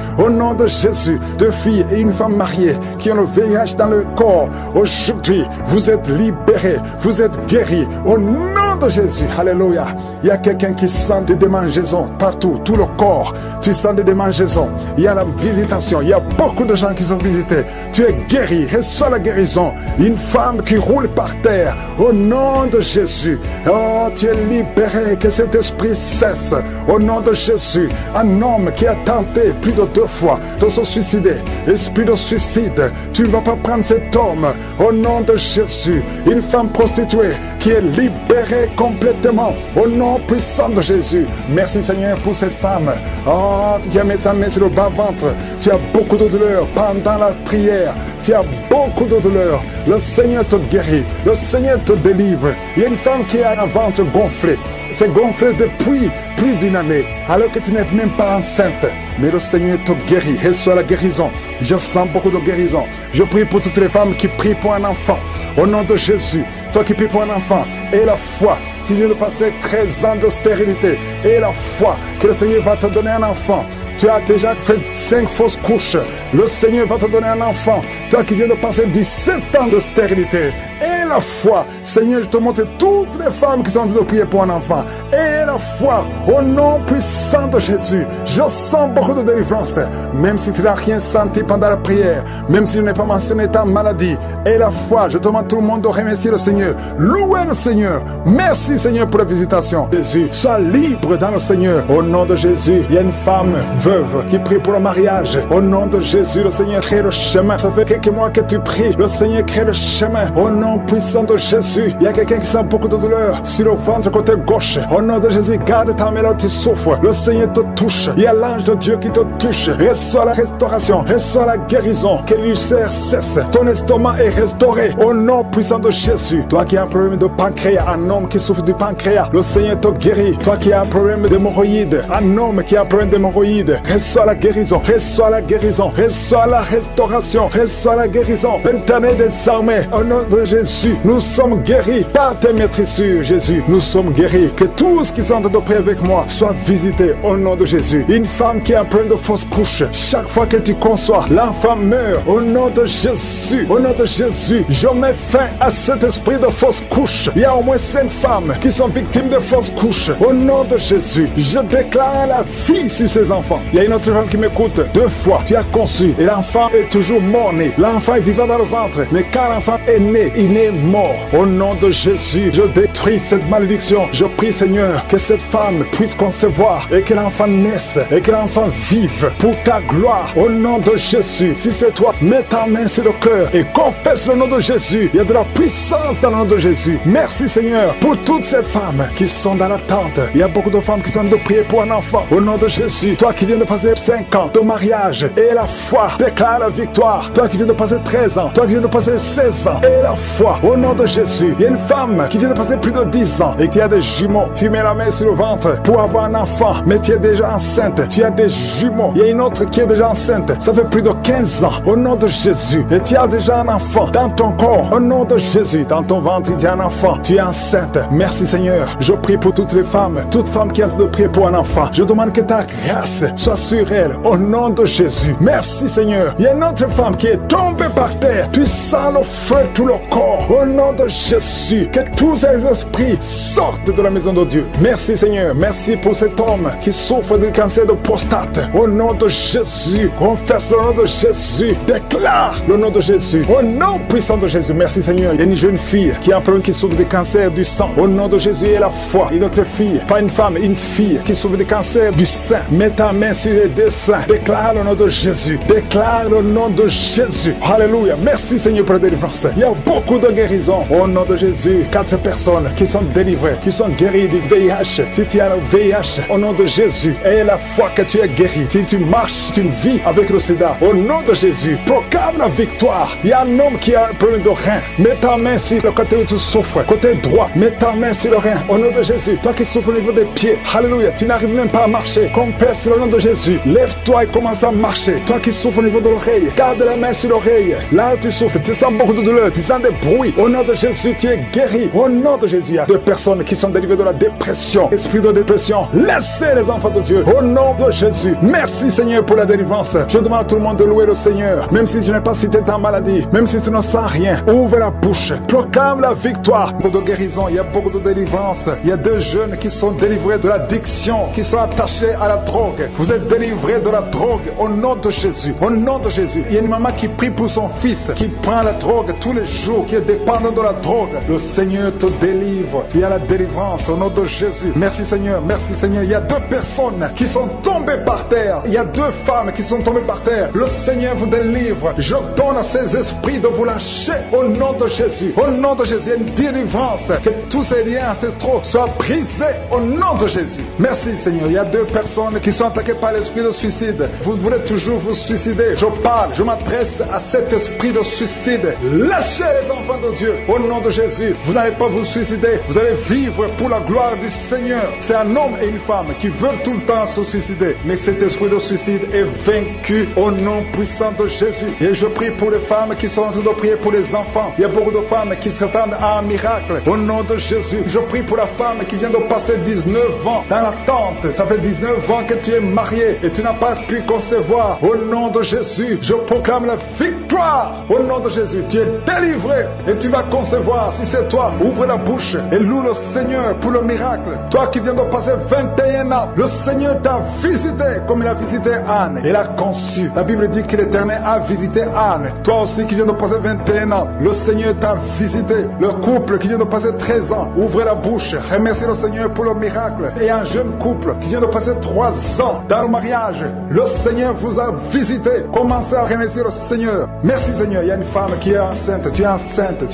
2 filles et une femme mariée qui ont le VIH dans le corps. Aujourd'hui, vous êtes libérés, vous êtes guéris. Au nom de Jésus, alléluia. Il y a quelqu'un qui sent des démangeaisons partout, tout le corps. Tu sens des démangeaisons. Il y a la visitation. Il y a beaucoup de gens qui sont visités. Tu es guéri. Reçois la guérison. Une femme qui roule par terre. Au nom de Jésus. Oh, tu es libéré. Que cet esprit cesse. Au nom de Jésus. Un homme qui a tenté plus de 2 fois de se suicider. Esprit de suicide. Tu ne vas pas prendre cet homme. Au nom de Jésus. Une femme prostituée qui est libérée complètement. Au nom puissant de Jésus. Merci Seigneur pour cette femme. Oh, qui a mis sa main sur le bas-ventre. Tu as beaucoup de douleur pendant la prière. Tu as beaucoup de douleur. Le Seigneur te guérit. Le Seigneur te délivre. Il y a une femme qui a un ventre gonflé. C'est gonflé depuis plus d'une année, alors que tu n'es même pas enceinte. Mais le Seigneur te guérit. Reçois la guérison. Je sens beaucoup de guérison. Je prie pour toutes les femmes qui prient pour un enfant. Au nom de Jésus, toi qui pries pour un enfant, et la foi, tu viens de passer 13 ans de stérilité, et la foi que le Seigneur va te donner un enfant. Tu as déjà fait 5 fausses couches. Le Seigneur va te donner un enfant. Toi qui viens de passer 17 ans de stérilité, et la foi. Seigneur, je te montre toutes les femmes qui sont en train de prier pour un enfant. Et la foi, au nom puissant de Jésus, je sens beaucoup de délivrance. Même si tu n'as rien senti pendant la prière, même si je n'ai pas mentionné ta maladie, et la foi, je demande à tout le monde de remercier le Seigneur. Louez le Seigneur. Merci Seigneur pour la visitation. Jésus, sois libre dans le Seigneur. Au nom de Jésus, il y a une femme veuve qui prie pour le mariage. Au nom de Jésus, le Seigneur crée le chemin. Ça fait quelques mois que tu pries. Le Seigneur crée le chemin. Au nom puissant de Jésus, il y a quelqu'un qui sent beaucoup de douleur sur le ventre côté gauche. Au nom de Jésus, garde ta main là, tu souffres. Le Seigneur te touche. Il y a l'ange de Dieu qui te touche. Reçois la restauration. Reçois la guérison. Que l'ulcère cesse. Ton estomac est restauré. Au nom puissant de Jésus. Toi qui as un problème de pancréas, un homme qui souffre du pancréas, le Seigneur te guérit. Toi qui as un problème d'hémorroïdes, un homme qui a un problème d'hémorroïdes, reçois la guérison. Reçois la guérison. Reçois la restauration. Reçois la guérison. L'Éternel des armées, au nom de Jésus, nous sommes guéris par tes maîtrissures, Jésus. Nous sommes guéris. Que tous qui sont en train de prier avec moi soient visités au nom de Jésus. Une femme qui a un problème de fausse couche, chaque fois que tu conçois, l'enfant meurt au nom de Jésus. Au nom de Jésus, je mets fin à cet esprit de fausse couche. Il y a au moins 5 femmes qui sont victimes de fausses couches. Au nom de Jésus, je déclare la vie sur ces enfants. Il y a une autre femme qui m'écoute. 2 fois, tu as conçu et l'enfant est toujours mort-né. L'enfant est vivant dans le ventre, mais quand l'enfant est né, il est mort. Au nom de Jésus, je détruis cette malédiction. Je prie, Seigneur, que cette femme puisse concevoir et que l'enfant naisse et que l'enfant vive pour ta gloire. Au nom de Jésus, si c'est toi, mets ta main sur le cœur et confesse le nom de Jésus. Il y a de la puissance dans le nom de Jésus. Merci, Seigneur, pour toutes ces femmes qui sont dans l'attente. Il y a beaucoup de femmes qui sont en train de prier pour un enfant. Au nom de Jésus, toi qui viens de passer 5 ans de mariage et la foi déclare la victoire. Toi qui viens de passer 13 ans, toi qui viens de passer 16 ans et la foi. Au nom de Jésus, il y a une femme qui vient de passer plus de 10 ans et tu as des jumeaux. Tu mets la main sur le ventre pour avoir un enfant, mais tu es déjà enceinte. Tu as des jumeaux. Il y a une autre qui est déjà enceinte. Ça fait plus de 15 ans. Au nom de Jésus. Et tu as déjà un enfant dans ton corps. Au nom de Jésus. Dans ton ventre, tu as un enfant. Tu es enceinte. Merci Seigneur. Je prie pour toutes les femmes. Toutes femmes qui ont de prier pour un enfant. Je demande que ta grâce soit sur elles. Au nom de Jésus. Merci Seigneur. Il y a une autre femme qui est tombée par terre. Tu sens le feu tout le corps. Au nom de Jésus. Que tous ces esprits sortent de la maison de Dieu. Merci Seigneur. Merci pour cet homme qui souffre du cancer de prostate. Au nom de Jésus. Confesse le nom de Jésus. Déclare le nom de Jésus. Au nom puissant de Jésus. Merci Seigneur. Il y a une jeune fille qui a un problème qui souffre du cancer du sang. Au nom de Jésus et la foi. Une autre fille, pas une femme, une fille qui souffre du cancer du sein. Mets ta main sur les 2 seins. Déclare le nom de Jésus. Déclare le nom de Jésus. Alléluia. Merci Seigneur pour la délivrance. Il y a beaucoup de guérisons. Au nom de Jésus. 4 personnes qui sont délivrées, qui sont guéries du VIH. Si tu as le VIH, au nom de Jésus, et la foi que tu es guéri. Si tu marches, tu vis avec le sida, au nom de Jésus, proclame la victoire. Il y a un homme qui a un problème de rein. Mets ta main sur le côté où tu souffres, côté droit. Mets ta main sur le rein, au nom de Jésus. Toi qui souffres au niveau des pieds, alléluia, tu n'arrives même pas à marcher. Confesse le nom de Jésus. Lève-toi et commence à marcher. Toi qui souffres au niveau de l'oreille, garde la main sur l'oreille. Là où tu souffres, tu sens beaucoup de douleur, tu sens des bruits. Au nom de Jésus, tu es guéri. Au nom de Jésus, il y a 2 personnes qui sont délivrées de la dépression. Esprit de dépression, laissez les enfants de Dieu. Au nom de Jésus. Merci Seigneur pour la délivrance. Je demande à tout le monde de louer le Seigneur. Même si je n'ai pas cité ta maladie, même si tu ne sens rien, ouvre la bouche. Proclame la victoire. Beaucoup de guérison, il y a beaucoup de délivrance. Il y a 2 jeunes qui sont délivrés de l'addiction, qui sont attachés à la drogue. Vous êtes délivrés de la drogue au nom de Jésus. Au nom de Jésus. Il y a une maman qui prie pour son fils, qui prend la drogue tous les jours, qui est dépendant de la drogue. Le Seigneur te délivre. Il y a la délivrance au nom de Jésus. Merci Seigneur. Merci Seigneur. Il y a 2 personnes qui sont tombées par terre. Il y a 2 femmes qui sont tombées par terre. Le Seigneur vous délivre. Je donne à ces esprits de vous lâcher au nom de Jésus. Au nom de Jésus, il y a une délivrance. Que tous ces liens ancestraux soient brisés au nom de Jésus. Merci Seigneur. Il y a 2 personnes qui sont attaquées par l'esprit de suicide. Vous voulez toujours vous suicider. Je parle, je m'adresse à cet esprit de suicide. Lâchez les enfants de Dieu au nom de Jésus. Vous n'allez pas vous suicider. Vous allez vivre pour la gloire du Seigneur. C'est un homme et une femme qui veulent tout le temps se suicider. Mais cet esprit de suicide est vaincu au nom puissant de Jésus. Et je prie pour les femmes qui sont en train de prier pour les enfants. Il y a beaucoup de femmes qui s'attendent à un miracle. Au nom de Jésus, je prie pour la femme qui vient de passer 19 ans dans l'attente. Ça fait 19 ans que tu es marié et tu n'as pas pu concevoir. Au nom de Jésus, je proclame la victoire victoire. Au nom de Jésus, tu es délivré et tu vas concevoir. Si c'est toi, ouvre la bouche et loue le Seigneur pour le miracle. Toi qui viens de passer 21 ans, le Seigneur t'a visité comme il a visité Anne. Il a conçu. La Bible dit que l'Éternel a visité Anne. Toi aussi qui viens de passer 21 ans, le Seigneur t'a visité. Le couple qui vient de passer 13 ans, ouvrez la bouche, remerciez le Seigneur pour le miracle. Et un jeune couple qui vient de passer 3 ans dans le mariage, le Seigneur vous a visité. Commencez à remercier le Seigneur. Merci Seigneur. Il y a une femme qui est enceinte, tu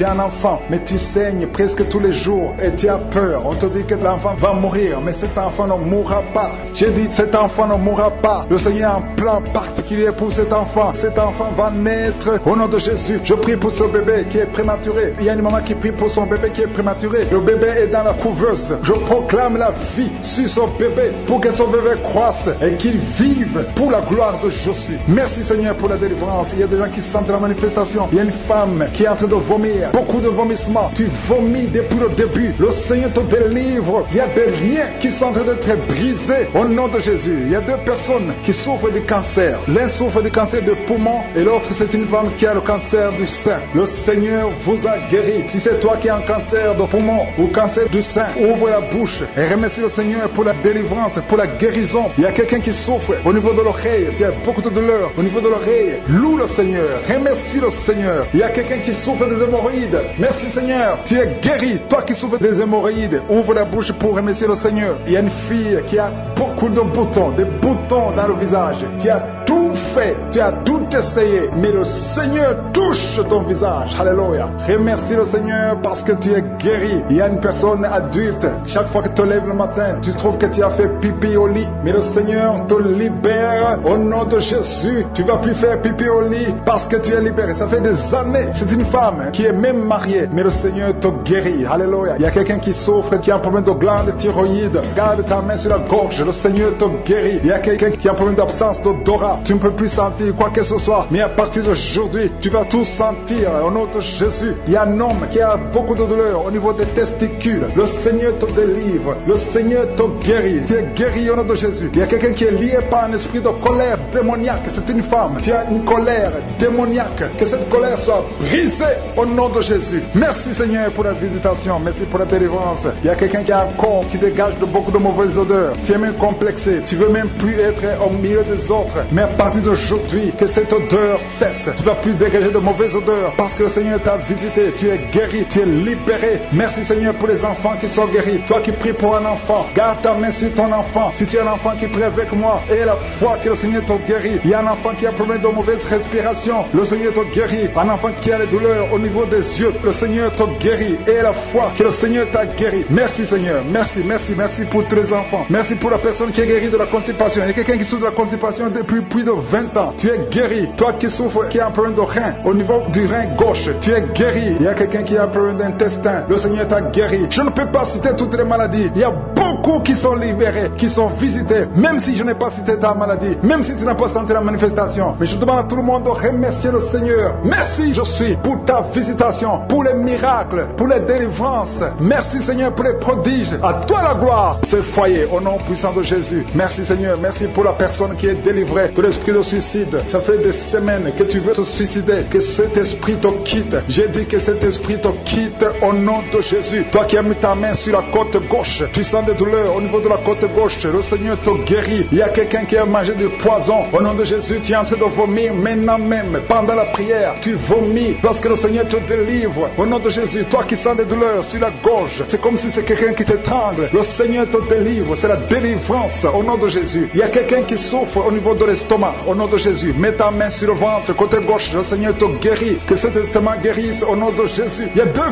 as un enfant, mais tu saignes presque tous les jours et tu as peur. On te dit que l'enfant va mourir, mais cet enfant ne mourra pas. J'ai dit cet enfant ne mourra pas. Le Seigneur a un plan particulier pour cet enfant. Cet enfant va naître au nom de Jésus. Je prie pour ce bébé qui est prématuré. Il y a une maman qui prie pour son bébé qui est prématuré. Le bébé est dans la couveuse. Je proclame la vie sur son bébé pour que son bébé croisse et qu'il vive pour la gloire de Jésus. Merci Seigneur pour la délivrance. Il y a des gens qui sentent la manifestation. Il y a une femme qui est en train de vomir. Beaucoup de vomissements. Tu vomis depuis le début. Le Seigneur te délivre. Il y a des liens qui sont en train d'être brisés au nom de Jésus. Il y a 2 personnes qui souffrent du cancer. L'un souffre du cancer de poumon et l'autre c'est une femme qui a le cancer du sein. Le Seigneur vous a guéri. Si c'est toi qui as un cancer de poumon ou cancer du sein, ouvre la bouche et remercie le Seigneur pour la délivrance, pour la guérison. Il y a quelqu'un qui souffre au niveau de l'oreille. Tu as beaucoup de douleur au niveau de l'oreille. Loue le Seigneur. Remercie le Seigneur. Il y a quelqu'un qui souffre des hémorroïdes. Merci Seigneur. Tu es guéri. Toi qui souffres des hémorroïdes, ouvre la bouche pour remercier le Seigneur. Il y a une fille qui a beaucoup de boutons, des boutons dans le visage. Tu as tout fait, tu as tout essayé, mais le Seigneur touche ton visage. Alléluia. Remercie le Seigneur parce que tu es guéri. Il y a une personne adulte, chaque fois que tu te lèves le matin, tu trouves que tu as fait pipi au lit, mais le Seigneur te libère au nom de Jésus. Tu vas plus faire pipi au lit parce que tu es libéré. Ça fait des années. C'est une femme qui est même mariée, mais le Seigneur te guérit. Alléluia. Il y a quelqu'un qui souffre, qui a un problème de glande thyroïde. Garde ta main sur la gorge, le Seigneur te guérit. Il y a quelqu'un qui a un problème d'absence d'odorat. Tu ne peux plus sentir quoi que ce soit, mais à partir d'aujourd'hui, tu vas tout sentir au nom de Jésus. Il y a un homme qui a beaucoup de douleur au niveau des testicules. Le Seigneur te délivre. Le Seigneur te guérit. Tu es guéri au nom de Jésus. Il y a quelqu'un qui est lié par un esprit de colère démoniaque. C'est une femme. Tu as une colère démoniaque. Que cette colère soit brisée au nom de Jésus. Merci Seigneur pour la visitation. Merci pour la délivrance. Il y a quelqu'un qui a un corps qui dégage de beaucoup de mauvaises odeurs. Tu es même complexé. Tu veux même plus être au milieu des autres. Mais à partir d'aujourd'hui, que cette odeur cesse. Tu ne vas plus dégager de mauvaises odeurs parce que le Seigneur t'a visité. Tu es guéri. Tu es libéré. Merci Seigneur pour les enfants qui sont guéris. Toi qui pries pour un enfant, garde ta main sur ton enfant. Si tu as un enfant qui prie avec moi et la foi que le Seigneur te guérit. Il y a un enfant qui a problème de mauvaise respiration. Le Seigneur te guérit. Un enfant qui a les douleurs au niveau des yeux. Le Seigneur te guérit. Et la foi que le Seigneur t'a guéri. Merci Seigneur. Merci, merci, merci pour tous les enfants. Merci pour la personne qui est guérie de la constipation. Il y a quelqu'un qui souffre de la constipation depuis plus de 20 ans. Tu es guéri. Toi qui souffres, qui a un problème de rein, au niveau du rein gauche, tu es guéri. Il y a quelqu'un qui a un problème d'intestin. Le Seigneur t'a guéri. Je ne peux pas citer toutes les maladies. Il y a beaucoup qui sont libérés, qui sont visités, même si je n'ai pas cité ta maladie, même si tu n'as pas senti la manifestation. Mais je demande à tout le monde de remercier le Seigneur. Merci, je suis, pour ta visitation, pour les miracles, pour les délivrances. Merci Seigneur pour les prodiges. À toi la gloire. Ce foyer, au nom puissant de Jésus. Merci Seigneur. Merci pour la personne qui est délivrée de l'esprit de suicide. Ça fait des semaines que tu veux te suicider, que cet esprit te quitte. J'ai dit que cet esprit te quitte au nom de Jésus. Toi qui as mis ta main sur la côte gauche, tu sens des douleurs au niveau de la côte gauche. Le Seigneur te guérit. Il y a quelqu'un qui a mangé du poison. Au nom de Jésus, tu es en train de vomir maintenant même. Pendant la prière, tu vomis parce que le Seigneur te délivre. Au nom de Jésus, toi qui sens des douleurs sur la gorge, c'est comme si c'est quelqu'un qui t'étrangle. Le Seigneur te délivre. C'est la délivrance au nom de Jésus. Il y a quelqu'un qui souffre au niveau de l'estomac. Au nom de Jésus, mets ta main sur le ventre, côté gauche. Le Seigneur te guérit. Que cet estomac guérisse au nom de Jésus. Il y a deux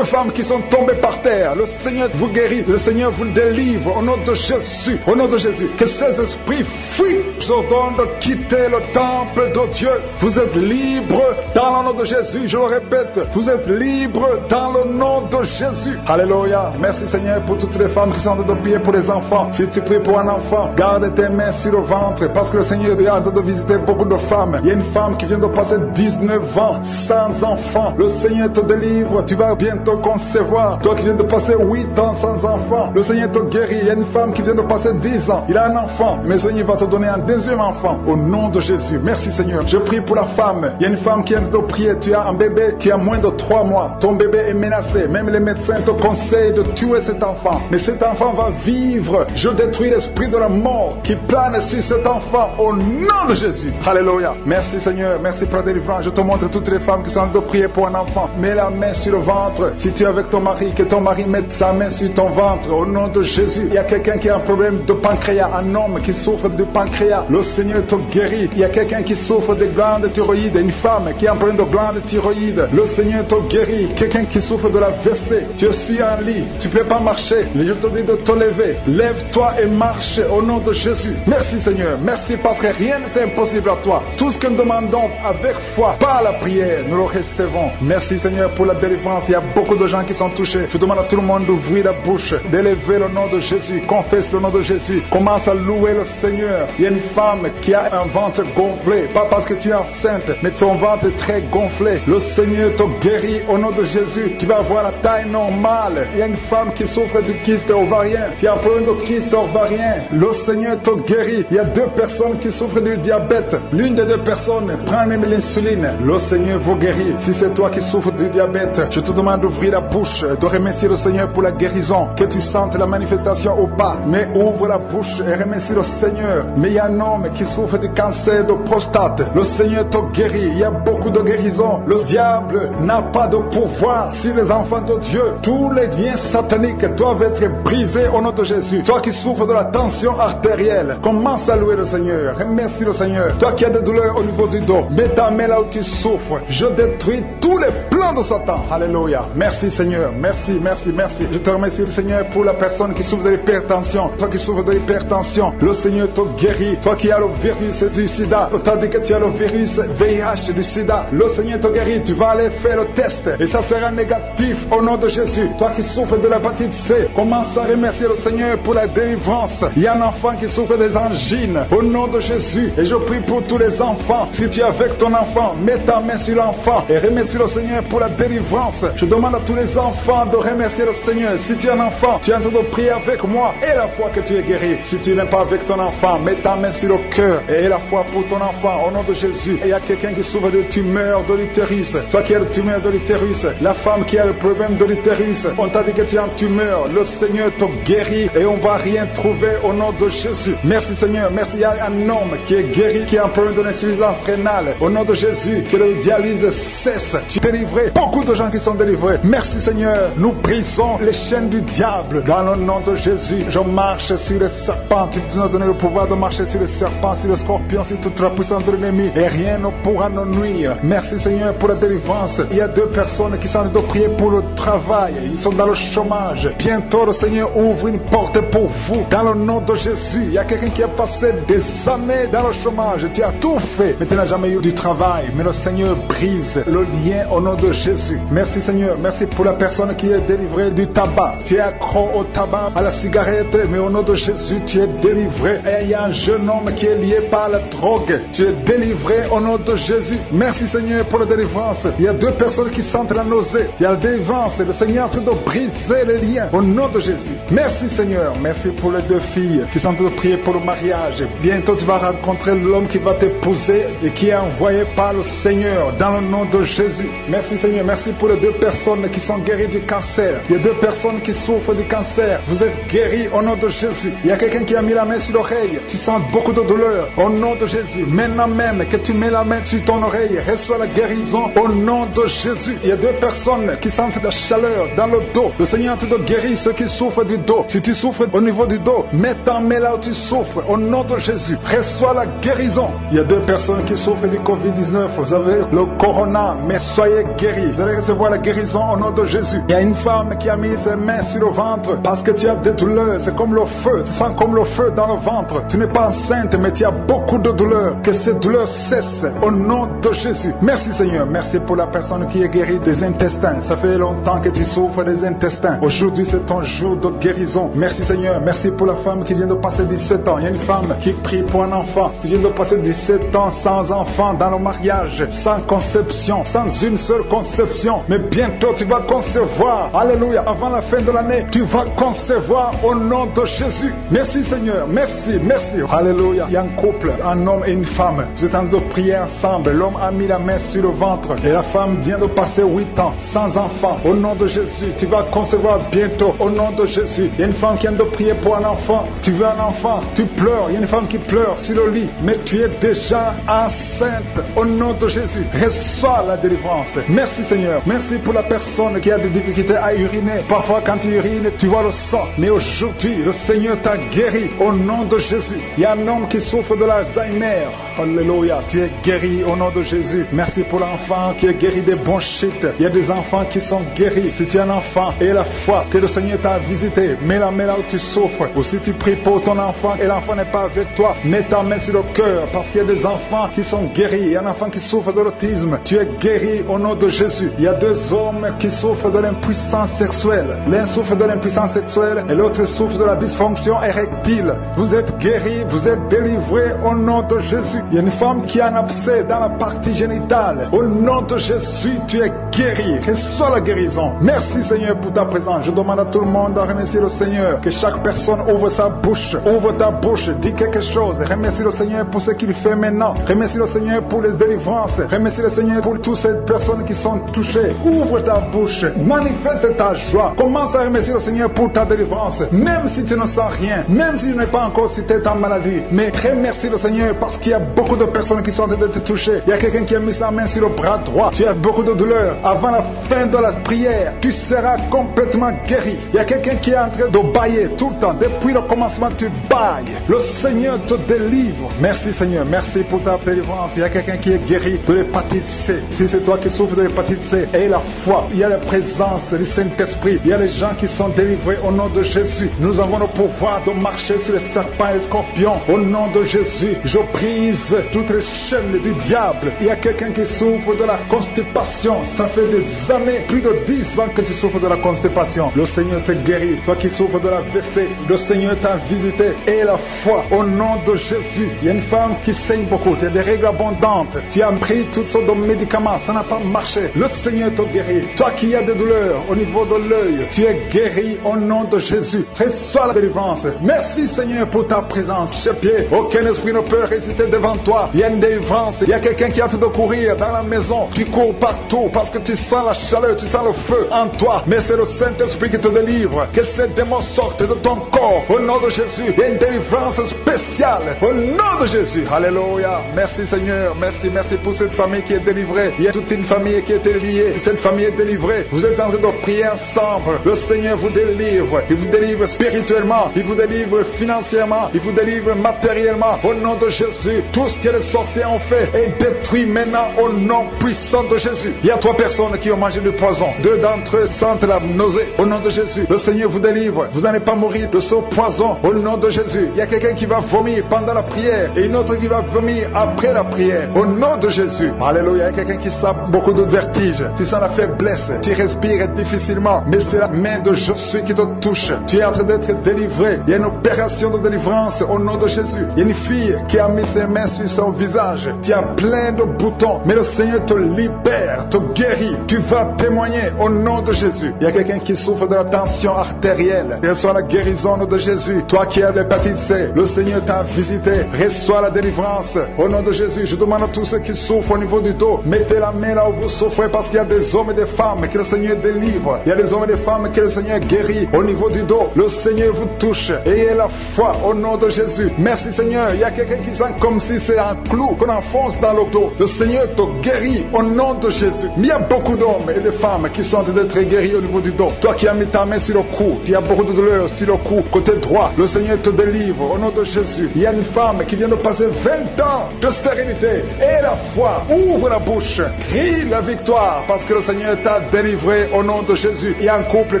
femmes qui sont tombées par terre. Le Seigneur vous guérit. Le Seigneur vous délivre au nom de Jésus. Au nom de Jésus. Que ces esprits fuient. Je ordonne de quitter le temple de Dieu. Vous êtes libres dans le nom de Jésus. Je le répète, vous êtes libres dans le nom de Jésus. Alléluia. Merci Seigneur pour toutes les femmes qui sont en train de prier pour les enfants. Si tu pries pour un enfant, garde tes mains sur le ventre parce que le Seigneur est en train de visiter beaucoup de femmes. Il y a une femme qui vient de passer 19 ans sans enfant. Le Seigneur te délivre. Tu vas bientôt concevoir. Toi qui viens de passer 8 ans sans enfant, le Seigneur Seigneur te guérit. Il y a une femme qui vient de passer 10 ans. Il a un enfant. Mais Seigneur va te donner un deuxième enfant. Au nom de Jésus. Merci Seigneur. Je prie pour la femme. Il y a une femme qui vient de prier. Tu as un bébé qui a moins de 3 mois. Ton bébé est menacé. Même les médecins te conseillent de tuer cet enfant. Mais cet enfant va vivre. Je détruis l'esprit de la mort qui plane sur cet enfant. Au nom de Jésus. Alléluia. Merci Seigneur. Merci pour la délivrance. Je te montre toutes les femmes qui sont en train de prier pour un enfant. Mets la main sur le ventre. Si tu es avec ton mari, que ton mari mette sa main sur ton ventre. Au nom de Jésus. Il y a quelqu'un qui a un problème de pancréas. Un homme qui souffre de pancréas. Le Seigneur te guérit. Il y a quelqu'un qui souffre de glande thyroïde. Une femme qui a un problème de glande thyroïde. Le Seigneur te guérit. Quelqu'un qui souffre de la WC. Tu suis en lit. Tu ne peux pas marcher. Je te dis de te lever. Lève-toi et marche au nom de Jésus. Merci Seigneur. Merci parce que rien n'est impossible à toi. Tout ce que nous demandons avec foi, par la prière, nous le recevons. Merci Seigneur pour la délivrance. Il y a beaucoup de gens qui sont touchés. Je demande à tout le monde d'ouvrir la bouche, d'élever le nom de Jésus. Confesse le nom de Jésus. Commence à louer le Seigneur. Il y a une femme qui a un ventre gonflé. Pas parce que tu es enceinte, mais ton ventre est très gonflé. Le Seigneur te guérit au nom de Jésus. Tu vas avoir la taille normale. Il y a une femme qui souffre du kyste ovarien. Tu as un problème de kyste ovarien. Le Seigneur te guérit. Il y a 2 personnes qui souffrent du diabète. L'une des 2 personnes prend même l'insuline. Le Seigneur vous guérit. Si c'est toi qui souffres du diabète, je te demande d'ouvrir la bouche, de remercier le Seigneur pour la guérison. Que tu sentes la manifestation ou pas. Mais ouvre la bouche et remercie le Seigneur. Mais il y a un homme qui souffre du cancer de prostate. Le Seigneur te guérit. Il y a beaucoup de guérisons. Le diable n'a pas de pouvoir sur les enfants de Dieu. Tous les liens sataniques doivent être brisés au nom de Jésus. Toi qui souffres de la tension artérielle, commence à louer le Seigneur. Remercie le Seigneur. Toi qui as des douleurs au niveau du dos, mets ta main là où tu souffres. Je détruis tous les plans de Satan. Alléluia. Merci Seigneur. Merci, merci, merci. Je te remercie le Seigneur pour la personne qui souffre de l'hypertension. Toi qui souffres de l'hypertension, le Seigneur te guérit. Toi qui as le virus du sida, on t'a dit que tu as le virus VIH du sida, le Seigneur te guérit. Tu vas aller faire le test et ça sera négatif au nom de Jésus. Toi qui souffres de l'hépatite C, commence à remercier le Seigneur pour la délivrance. Il y a un enfant qui souffre des angines au nom de Jésus. Et je prie pour tous les enfants. Si tu es avec ton enfant, mets ta main sur l'enfant et remercie le Seigneur pour la délivrance. Je demande à tous les enfants de remercier le Seigneur. Si tu es un enfant, tu es en train de prier avec moi et la foi que tu es guéri. Si tu n'es pas avec ton enfant, mets ta main sur le cœur et la foi pour ton enfant au nom de Jésus. Et il y a quelqu'un qui souffre de tumeur de l'utérus. Toi qui as le tumeur de l'utérus, la femme qui a le problème de l'utérus, on t'a dit que tu es en tumeur. Le Seigneur te guérit et on va rien trouver au nom de Jésus. Merci Seigneur. Merci. Il y a un homme qui est guéri, qui a un problème de l'insuffisance rénale. Au nom de Jésus, que le dialyse cesse. Tu es délivré. Beaucoup de gens qui sont délivrés. Merci Seigneur. Nous brisons les chaînes du diable. Dans le nom de Jésus, je marche sur les serpents. Tu nous as donné le pouvoir de marcher sur les serpents, sur les scorpions, sur toute la puissance de l'ennemi. Et rien ne pourra nous nuire. Merci Seigneur pour la délivrance. Il y a 2 personnes qui sont en train de prier pour le travail. Ils sont dans le chômage. Bientôt le Seigneur ouvre une porte pour vous. Dans le nom de Jésus, il y a quelqu'un qui a passé des années dans le chômage. Tu as tout fait, mais tu n'as jamais eu du travail. Mais le Seigneur brise le lien au nom de Jésus. Merci Seigneur. Merci pour la personne qui est délivrée du tabac. Tu es accro au tabac, à la cigarette, mais au nom de Jésus, tu es délivré. Et il y a un jeune homme qui est lié par la drogue. Tu es délivré au nom de Jésus. Merci Seigneur pour la délivrance. Il y a 2 personnes qui sentent la nausée. Il y a la délivrance. Le Seigneur est en train de briser les liens au nom de Jésus. Merci Seigneur. Merci pour les 2 filles qui sont en train de prier pour le mariage. Bientôt tu vas rencontrer l'homme qui va t'épouser et qui est envoyé par le Seigneur dans le nom de Jésus. Merci Seigneur. Merci pour les 2 personnes qui sont guéries du cancer. Il y a 2 personnes qui souffrent du cancer. Vous êtes guéris au nom de Jésus. Il y a quelqu'un qui a mis la main sur l'oreille. Tu sens beaucoup de douleur au nom de Jésus. Maintenant même que tu mets la main sur ton oreille, reçois la guérison au nom de Jésus. Il y a 2 personnes qui sentent la chaleur dans le dos. Le Seigneur te guérit ceux qui souffrent du dos. Si tu souffres au niveau du dos, mets ta main là où tu souffres au nom de Jésus. Reçois la guérison. Il y a 2 personnes qui souffrent du Covid-19. Vous avez le corona, mais soyez guéris. Vous allez recevoir la guérison au nom de Jésus. Il y a une femme qui a mis ses mains sur le ventre parce que tu as des douleurs. C'est comme le feu. Tu sens comme le feu dans le ventre. Tu n'es pas enceinte, mais tu as beaucoup de douleurs. Que ces douleurs cessent au nom de Jésus. Merci Seigneur. Merci pour la personne qui est guérie des intestins. Ça fait longtemps que tu souffres des intestins. Aujourd'hui, c'est ton jour de guérison. Merci Seigneur. Merci pour la femme qui vient de passer 17 ans. Il y a une femme qui prie pour un enfant. Tu viens de passer 17 ans sans enfant dans le mariage, sans conception, sans une seule conception. Mais bientôt, tu vas concevoir. Alléluia. Avant la fin de l'année, tu vas concevoir. concevoir au nom de Jésus. Merci Seigneur, merci, merci. Alléluia. Il y a un couple, un homme et une femme. Vous êtes en train de prier ensemble. L'homme a mis la main sur le ventre et la femme vient de passer 8 ans sans enfant. Au nom de Jésus, tu vas concevoir bientôt. Au nom de Jésus, il y a une femme qui vient de prier pour un enfant. Tu veux un enfant, tu pleures. Il y a une femme qui pleure sur le lit, mais tu es déjà enceinte. Au nom de Jésus, reçois la délivrance. Merci Seigneur. Merci pour la personne qui a des difficultés à uriner. Parfois quand tu urines, tu vois le sang. Mais aujourd'hui, le Seigneur t'a guéri. Au nom de Jésus. Il y a un homme qui souffre de l'Alzheimer. Alléluia. Tu es guéri au nom de Jésus. Merci pour l'enfant qui est guéri des bronchites. Il y a des enfants qui sont guéris. Si tu es un enfant et la foi que le Seigneur t'a visité, mets la main là où tu souffres. Ou si tu pries pour ton enfant et l'enfant n'est pas avec toi, mets ta main sur le cœur parce qu'il y a des enfants qui sont guéris. Il y a un enfant qui souffre de l'autisme. Tu es guéri au nom de Jésus. Il y a 2 hommes qui souffrent de l'impuissance sexuelle. L'un souffre de l'impuissance sexuelle et l'autre souffre de la dysfonction érectile. Vous êtes guéris, vous êtes délivrés au nom de Jésus. Il y a une femme qui a un abcès dans la partie génitale. Au nom de Jésus, tu es guéri. Reçois la guérison. Merci Seigneur pour ta présence. Je demande à tout le monde de remercier le Seigneur. Que chaque personne ouvre sa bouche. Ouvre ta bouche. Dis quelque chose. Remercie le Seigneur pour ce qu'il fait maintenant. Remercie le Seigneur pour les délivrances. Remercie le Seigneur pour toutes ces personnes qui sont touchées. Ouvre ta bouche. Manifeste ta joie. Commence à remercier le Seigneur pour ta délivrance. Même si tu ne sens rien. Même si tu n'es pas encore cité ta maladie. Mais remercie le Seigneur parce qu'il y a beaucoup de personnes qui sont en train de te toucher. Il y a quelqu'un qui a mis sa main sur le bras droit. Tu as beaucoup de douleur. Avant la fin de la prière, tu seras complètement guéri. Il y a quelqu'un qui est en train de bailler tout le temps. Depuis le commencement, tu bailles. Le Seigneur te délivre. Merci Seigneur. Merci pour ta délivrance. Il y a quelqu'un qui est guéri de l'hépatite C. Si c'est toi qui souffres de l'hépatite C, aie la foi. Il y a la présence du Saint-Esprit. Il y a les gens qui sont délivrés au nom de Jésus. Nous avons le pouvoir de marcher sur les serpents et les scorpions. Au nom de Jésus, je brise toutes les chaînes du diable. Il y a quelqu'un qui souffre de la constipation. Ça fait des années, plus de 10 ans que tu souffres de la constipation. Le Seigneur te guérit. Toi qui souffres de la WC, le Seigneur t'a visité. Et la foi au nom de Jésus. Il y a une femme qui saigne beaucoup. Tu as des règles abondantes. Tu as pris toutes sortes de médicaments. Ça n'a pas marché. Le Seigneur te guérit. Toi qui as des douleurs au niveau de l'œil, tu es guéri au nom de Jésus. Reçois la délivrance. Merci Seigneur pour ta présence. Chez pied, aucun esprit ne peut résister devant toi. Il y a une délivrance. Il y a quelqu'un qui a hâte de courir dans la maison. Tu cours partout parce que tu sens la chaleur, tu sens le feu en toi. Mais c'est le Saint-Esprit qui te délivre. Que ces démons sortent de ton corps. Au nom de Jésus, il y a une délivrance spéciale. Au nom de Jésus. Alléluia. Merci Seigneur. Merci, merci pour cette famille qui est délivrée. Il y a toute une famille qui est liée. Cette famille est délivrée. Vous êtes en train de prier ensemble. Le Seigneur vous délivre. Il vous délivre spirituellement. Il vous délivre financièrement. Il vous délivre matériellement. Au nom de Jésus, tout ce que les sorciers ont fait est détruit maintenant au nom puissant de Jésus. Il y a 3 personnes qui ont mangé du poison. 2 d'entre eux sentent la nausée. Au nom de Jésus, le Seigneur vous délivre. Vous n'allez pas mourir de ce poison. Au nom de Jésus, il y a quelqu'un qui va vomir pendant la prière et une autre qui va vomir après la prière. Au nom de Jésus. Alléluia. Il y a quelqu'un qui sent beaucoup de vertige. Tu sens la faiblesse. Tu respires difficilement. Mais c'est la main de Jésus qui te touche. Tu es en train d'être délivré. Il y a une opération de délivrance au nom de Jésus. Il y a une fille qui a mis ses mains sur son visage. Tu as plein de boutons. Mais le Seigneur te libère, te guérit. Tu vas témoigner au nom de Jésus. Il y a quelqu'un qui souffre de la tension artérielle. Reçois la guérison de Jésus. Toi qui as l'hépatite C, le Seigneur t'a visité. Reçois la délivrance au nom de Jésus. Je demande à tous ceux qui souffrent au niveau du dos, mettez la main là où vous souffrez parce qu'il y a des hommes et des femmes que le Seigneur délivre. Il y a des hommes et des femmes que le Seigneur guérit au niveau du dos. Le Seigneur vous touche. Ayez la foi au nom de Jésus. Merci Seigneur. Il y a quelqu'un qui sent comme si c'est un clou qu'on enfonce dans le dos. Le Seigneur te guérit au nom de Jésus. Mais il y a beaucoup d'hommes et de femmes qui sont d'être guéris au niveau du dos. Toi qui as mis ta main sur le cou, tu as beaucoup de douleur sur le cou, côté droit. Le Seigneur te délivre au nom de Jésus. Il y a une femme qui vient de passer 20 ans de stérilité. Et la foi, ouvre la bouche, crie la victoire parce que le Seigneur t'a délivré au nom de Jésus. Il y a un couple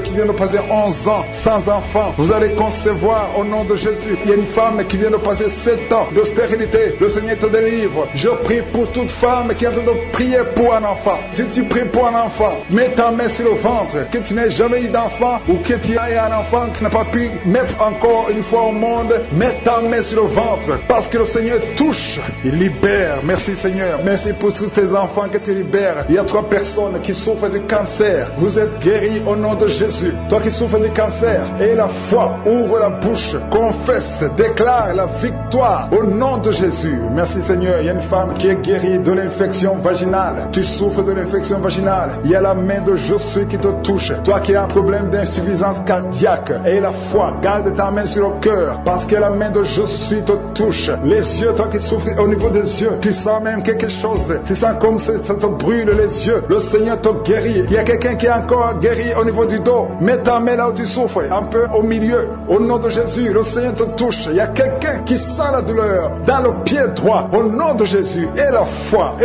qui vient de passer 11 ans sans enfant. Vous allez concevoir au nom de Jésus. Il y a une femme qui vient de passer 7 ans de stérilité. Le Seigneur te délivre. Je prie pour toute femme qui est en train de prier pour un enfant. Si tu pries prie pour un enfant. Mets ta main sur le ventre, que tu n'aies jamais eu d'enfant ou que tu aies un enfant qui n'a pas pu mettre encore une fois au monde. Mets ta main sur le ventre parce que le Seigneur touche, il libère. Merci Seigneur, merci pour tous ces enfants que tu libères. Il y a 3 personnes qui souffrent du cancer. Vous êtes guéris au nom de Jésus. Toi qui souffres du cancer, et la foi, ouvre la bouche, confesse, déclare la victoire au nom de Jésus. Merci Seigneur. Il y a une femme qui est guérie de l'infection vaginale. Tu souffres de l'infection vaginale. Il y a la main de Josué qui te touche. Toi qui as un problème d'insuffisance cardiaque, et la foi, garde ta main sur le cœur parce que la main de Josué te touche. Les yeux, toi qui souffres au niveau des yeux, tu sens même quelque chose. Tu sens comme ça te brûle les yeux. Le Seigneur te guérit. Il y a quelqu'un qui est encore guéri au niveau du dos. Mets ta main là où tu souffres, un peu au milieu. Au nom de Jésus, le Seigneur te touche. Il y a quelqu'un qui sent la douleur dans le pied droit. Au nom de Jésus, et la foi,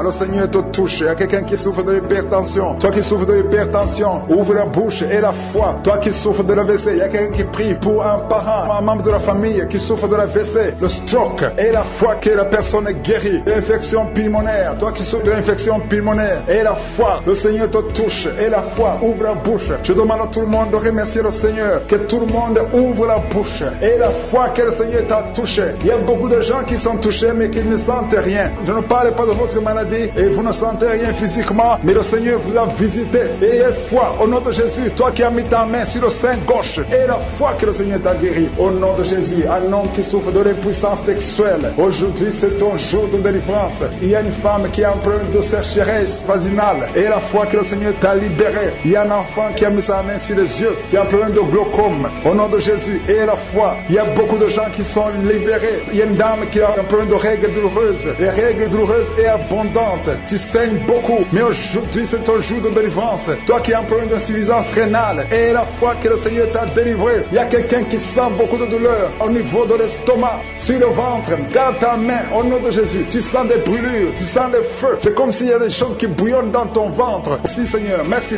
le Seigneur te touche. Il y a quelqu'un qui souffre de l'hypertension. Toi qui souffres de l'hypertension, ouvre la bouche et la foi. Toi qui souffres de l'AVC, il y a quelqu'un qui prie pour un parent, un membre de la famille qui souffre de l'AVC, le stroke, et la foi que la personne est guérie. L'infection pulmonaire, toi qui souffres de l'infection pulmonaire, et la foi, le Seigneur te touche. Et la foi, ouvre la bouche. Je demande à tout le monde de remercier le Seigneur, que tout le monde ouvre la bouche. Et la foi que le Seigneur t'a touché. Il y a beaucoup de gens qui sont touchés mais qui ne sentent rien. Je ne parle pas de votre maladie et vous ne sentez rien physiquement, mais le Seigneur vous a visité. Et foi, au nom de Jésus, toi qui as mis ta main sur le sein gauche, et la foi que le Seigneur t'a guéri. Au nom de Jésus, un homme qui souffre de l'impuissance sexuelle, aujourd'hui c'est ton jour de délivrance. Il y a une femme qui a un problème de sécheresse vaginale, et la foi que le Seigneur t'a libéré. Il y a un enfant qui a mis sa main sur les yeux, qui a un problème de glaucome. Au nom de Jésus, et la foi, il y a beaucoup de gens qui sont libérés. Il y a une dame qui a un problème de règles douloureuses. Les règles douloureuses et abondantes. Tu saignes beaucoup, mais aujourd'hui c'est ton jour de délivrance. Toi qui as un problème d'insuffisance rénale, et la foi que le Seigneur t'a délivré. Il y a quelqu'un qui sent beaucoup de douleur au niveau de l'estomac, sur le ventre, dans ta main, au nom de Jésus. Tu sens des brûlures, tu sens des feux. C'est comme s'il y a des choses qui bouillonnent dans ton ventre. Merci Seigneur, merci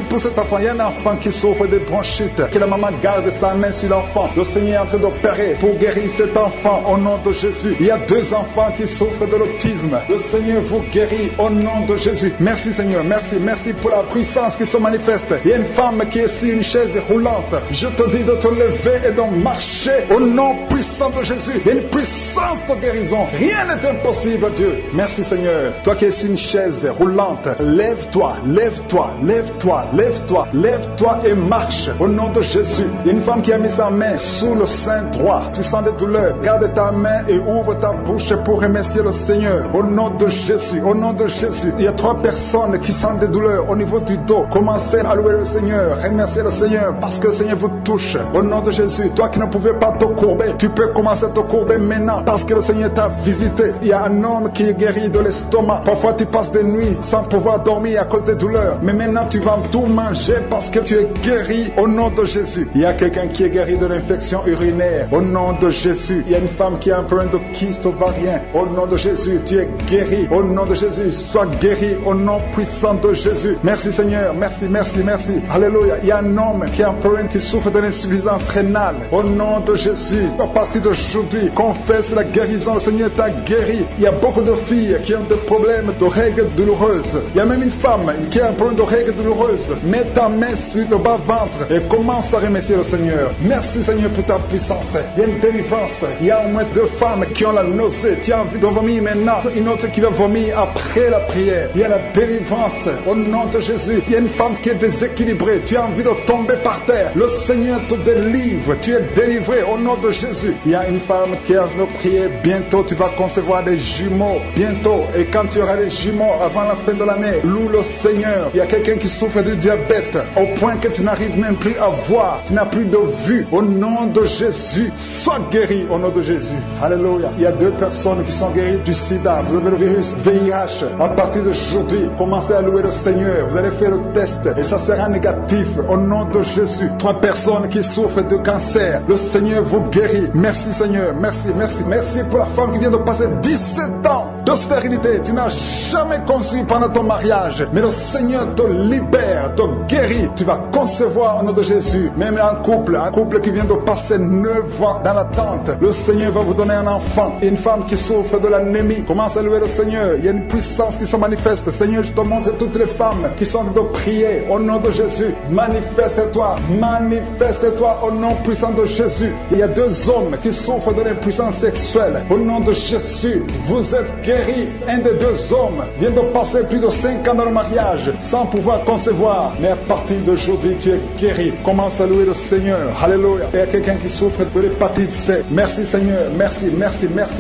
pour cet enfant. Il y a un enfant qui souffre de bronchite, que la maman garde sa main sur l'enfant. Le Seigneur est en train d'opérer pour guérir cet enfant au nom de Jésus. Il y a 2 enfants qui souffrent de l'autisme. Le Seigneur vous guérit au nom de Jésus. Merci Seigneur, merci pour la puissance qui se manifeste. Il y a une femme qui est sur une chaise roulante. Je te dis de te lever et de marcher au nom puissant de Jésus. Il y a une puissance de guérison. Rien n'est impossible à Dieu. Merci Seigneur. Toi qui es sur une chaise roulante, lève-toi et marche au nom de Jésus. Il y a une femme qui a mis sa main sous le sein droit. Tu sens des douleurs. Garde ta main et ouvre ta bouche pour remercier le Seigneur. Au nom de Jésus, au nom de Jésus. Il y a 3 personnes qui sentent des douleurs au niveau du dos. Commencez à louer le Seigneur. Remerciez le Seigneur parce que le Seigneur vous touche. Au nom de Jésus, toi qui ne pouvais pas te courber, tu peux commencer à te courber maintenant parce que le Seigneur t'a visité. Il y a un homme qui est guéri de l'estomac. Parfois tu passes des nuits sans pouvoir dormir à cause des douleurs. Mais maintenant tu vas tout manger parce que tu es guéri au nom de Jésus. Il y a quelqu'un qui est guéri de l'infection urinaire. Au nom de Jésus. Il y a une femme qui a un problème de kyste ovarien. Au nom de Jésus, tu es guéri. Au nom de Jésus, sois guéri au nom puissant de Jésus. Merci Seigneur, merci. Alléluia. Il y a un homme qui a un problème, qui souffre de l'insuffisance rénale. Au nom de Jésus, à partir d'aujourd'hui, confesse la guérison. Le Seigneur t'a guéri. Il y a beaucoup de filles qui ont des problèmes de règles douloureuses. Il y a même une femme qui a un problème de règles douloureuses. Mets ta main sur le bas-ventre et commence à remercier le Seigneur. Merci Seigneur pour ta puissance. Il y a une délivrance. Il y a au moins 2 femmes qui ont la nausée. Tu as envie de vomir maintenant. Une autre qui va vomir après la prière. Il y a la délivrance au nom de Jésus. Il y a une femme qui est déséquilibrée. Tu as envie de tomber par terre. Le Seigneur te délivre. Tu es délivré au nom de Jésus. Il y a une femme qui a envie de prier. Bientôt tu vas concevoir des jumeaux. Bientôt. Et quand tu auras des jumeaux avant la fin de l'année, loue le Seigneur. Il y a quelqu'un qui souffre du diabète au point que tu n'arrives même plus à voir. Tu n'as plus de vue. Au nom de Jésus, sois guéri au nom de Jésus. Alléluia. Il y a 2 personnes qui sont guéries du sida. Vous avez le virus VIH. À partir d'aujourd'hui, commencez à louer le Seigneur. Vous allez faire le test et ça sera négatif au nom de Jésus. 3 personnes qui souffrent de cancer. Le Seigneur vous guérit. Merci Seigneur. Merci pour la femme qui vient de passer 17 ans de stérilité. Tu n'as jamais conçu pendant ton mariage. Mais le Seigneur te libère, te guérit. Tu vas concevoir au nom de Jésus. Même un couple qui vient de passer 9 ans dans l'attente. Le Seigneur va vous donner un enfant. Une femme qui souffre de l'anémie. Commence à louer le Seigneur. Il y a une puissance qui se manifeste. Seigneur, Seigneur, je te montre toutes les femmes qui sont en train de prier au nom de Jésus. Manifeste-toi au nom puissant de Jésus. Il y a 2 hommes qui souffrent de l'impuissance sexuelle. Au nom de Jésus, vous êtes guéris. Un des 2 hommes vient de passer plus de 5 ans dans le mariage sans pouvoir concevoir. Mais à partir d'aujourd'hui, tu es guéri. Commence à louer le Seigneur. Alléluia. Il y a quelqu'un qui souffre de l'hépatite C. Merci Seigneur. Merci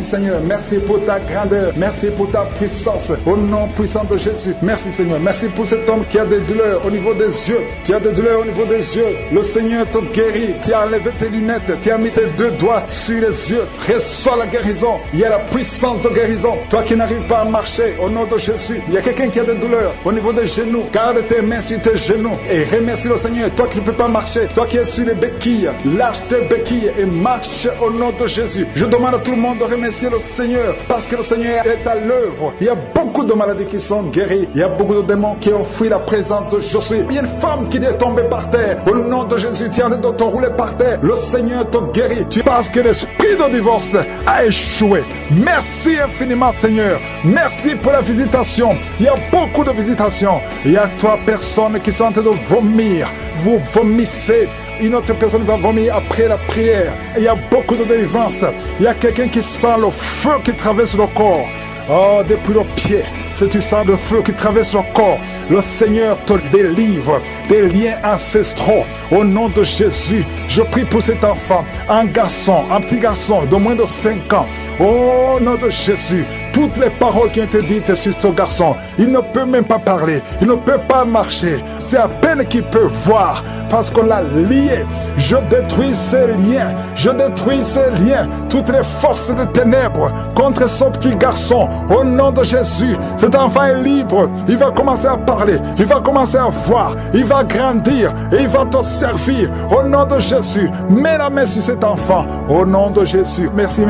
Seigneur. Merci pour ta grandeur. Merci pour ta puissance. Au nom puissant de Jésus. Merci Seigneur. Merci pour cet homme qui a des douleurs au niveau des yeux. Tu as des douleurs au niveau des yeux. Le Seigneur te guérit. Tu as enlevé tes lunettes. Tu as mis tes 2 doigts sur les yeux. Reçois la guérison. Il y a la puissance de guérison. Toi qui n'arrives pas à marcher, au nom de Jésus. Il y a quelqu'un qui a des douleurs au niveau des genoux. Garde tes mains sur tes genoux et remercie le Seigneur. Toi qui ne peux pas marcher, toi qui es sur les béquilles, lâche tes béquilles et marche au nom de Jésus. Je demande à tout le monde de remercier le Seigneur parce que le Seigneur est à l'œuvre. Il y a beaucoup de maladies qui sont guéries. Il y a beaucoup de démons qui ont fui la présence de Jésus. Il y a une femme qui est tombée par terre. Au nom de Jésus, tu es en train de te rouler par terre. Le Seigneur te guérit. Parce que l'esprit de divorce a échoué. Merci infiniment, Seigneur. Merci pour la visitation. Il y a beaucoup de visitations. Il y a 3 personnes qui sont en train de vomir. Vous vomissez. Une autre personne va vomir après la prière. Il y a beaucoup de délivrance. Il y a quelqu'un qui sent le feu qui traverse le corps. Oh, depuis le pied, si tu sens le feu qui traverse le corps, le Seigneur te délivre des liens ancestraux. Au nom de Jésus, je prie pour cet enfant, un garçon, un petit garçon de moins de 5 ans. Au nom de Jésus, toutes les paroles qui ont été dites sur ce garçon, il ne peut même pas parler, il ne peut pas marcher. C'est à peine qu'il peut voir parce qu'on l'a lié. Je détruis ces liens, toutes les forces des ténèbres contre ce petit garçon. Au nom de Jésus, cet enfant est libre. Il va commencer à parler, il va commencer à voir, il va grandir et il va te servir. Au nom de Jésus, mets la main sur cet enfant. Au nom de Jésus, merci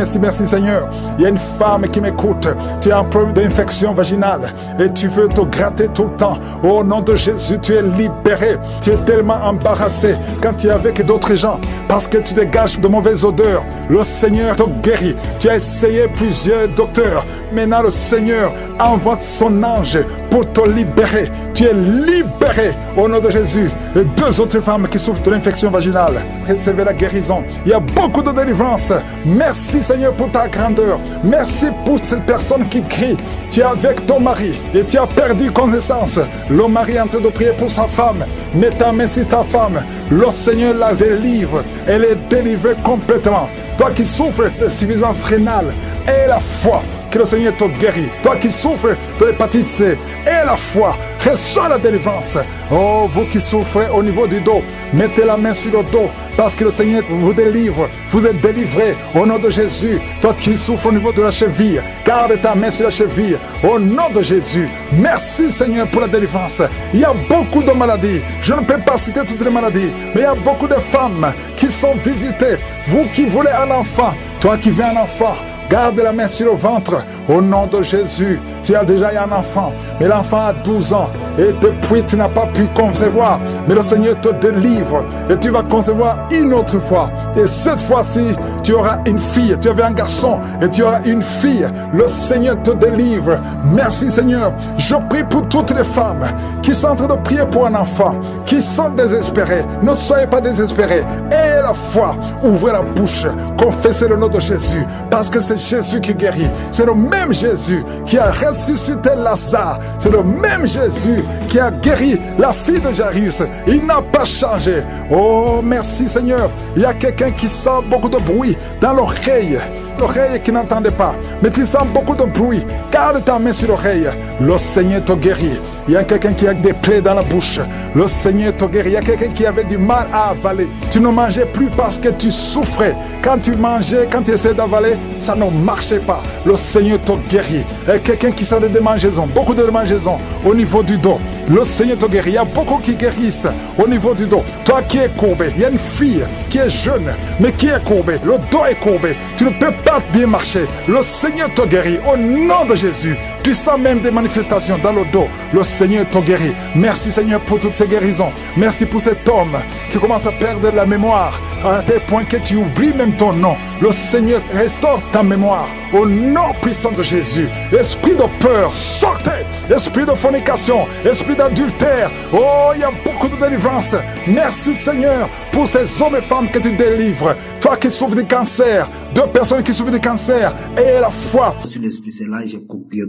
Seigneur. Il y a une femme qui m'écoute. Tu as un problème d'infection vaginale et tu veux te gratter tout le temps. Au nom de Jésus, tu es libéré. Tu es tellement embarrassé quand tu es avec d'autres gens parce que tu dégages de mauvaises odeurs. Le Seigneur te guérit. Tu as essayé plusieurs docteurs. Maintenant, le Seigneur envoie son ange pour te libérer. Tu es libéré au nom de Jésus. Et 2 autres femmes qui souffrent de l'infection vaginale, recevez la guérison. Il y a beaucoup de délivrance. Merci Seigneur pour ta grandeur. Merci pour cette personne qui crie. Tu es avec ton mari et tu as perdu connaissance. Le mari est en train de prier pour sa femme. Mets ta main sur ta femme. Le Seigneur la délivre. Elle est délivrée complètement. Toi qui souffres de suffisance rénale, aie la foi que le Seigneur te guérit. Toi qui souffres de l'hépatite C, aie la foi, reçois la délivrance. Oh, vous qui souffrez au niveau du dos, mettez la main sur le dos parce que le Seigneur vous délivre. Vous êtes délivrés au nom de Jésus. Toi qui souffres au niveau de la cheville, garde ta main sur la cheville au nom de Jésus. Merci Seigneur pour la délivrance. Il y a beaucoup de maladies. Je ne peux pas citer toutes les maladies, mais il y a beaucoup de femmes qui sont visitées. Vous qui voulez un enfant, toi qui veux un enfant, garde la main sur le ventre. Au nom de Jésus, tu as déjà eu un enfant, mais l'enfant a 12 ans et depuis tu n'as pas pu concevoir. Mais le Seigneur te délivre et tu vas concevoir une autre fois. Et cette fois-ci, tu auras une fille. Tu avais un garçon et tu auras une fille. Le Seigneur te délivre. Merci Seigneur. Je prie pour toutes les femmes qui sont en train de prier pour un enfant, qui sont désespérées. Ne soyez pas désespérés. Ayez la foi. Ouvrez la bouche. Confessez le nom de Jésus parce que c'est Jésus qui guérit. C'est le même Jésus qui a ressuscité Lazare. C'est le même Jésus qui a guéri la fille de Jairus. Il n'a pas changé. Oh, merci Seigneur. Il y a quelqu'un qui sent beaucoup de bruit dans l'oreille. L'oreille qui n'entendait pas. Mais tu sens beaucoup de bruit. Garde ta main sur l'oreille. Le Seigneur te guérit. Il y a quelqu'un qui a des plaies dans la bouche. Le Seigneur te guérit. Il y a quelqu'un qui avait du mal à avaler. Tu ne mangeais plus parce que tu souffrais. Quand tu mangeais, quand tu essayais d'avaler, ça ne marchait pas. Le Seigneur te guérit. Il y a quelqu'un qui sent des démangeaisons. Beaucoup de démangeaisons au niveau du dos. Le Seigneur te guérit. Il y a beaucoup qui guérissent au niveau du dos. Toi qui es courbé, il y a une fille qui est jeune, mais qui est courbée. Le dos est courbé. Tu ne peux pas bien marcher. Le Seigneur te guérit au nom de Jésus. Tu sens même des manifestations dans le dos. Le Seigneur te guérit. Merci Seigneur pour toutes ces guérisons. Merci pour cet homme qui commence à perdre la mémoire à tel point que tu oublies même ton nom. Le Seigneur restaure ta mémoire au nom puissant de Jésus. Esprit de peur, sortez esprit de fornication, esprit d'adultère. Oh, il y a beaucoup de délivrance. Merci Seigneur pour ces hommes et femmes que tu délivres. Toi qui souffres de cancer, deux personnes qui souffrent de cancer, et la foi. Sur l'esprit, c'est là j'ai copié.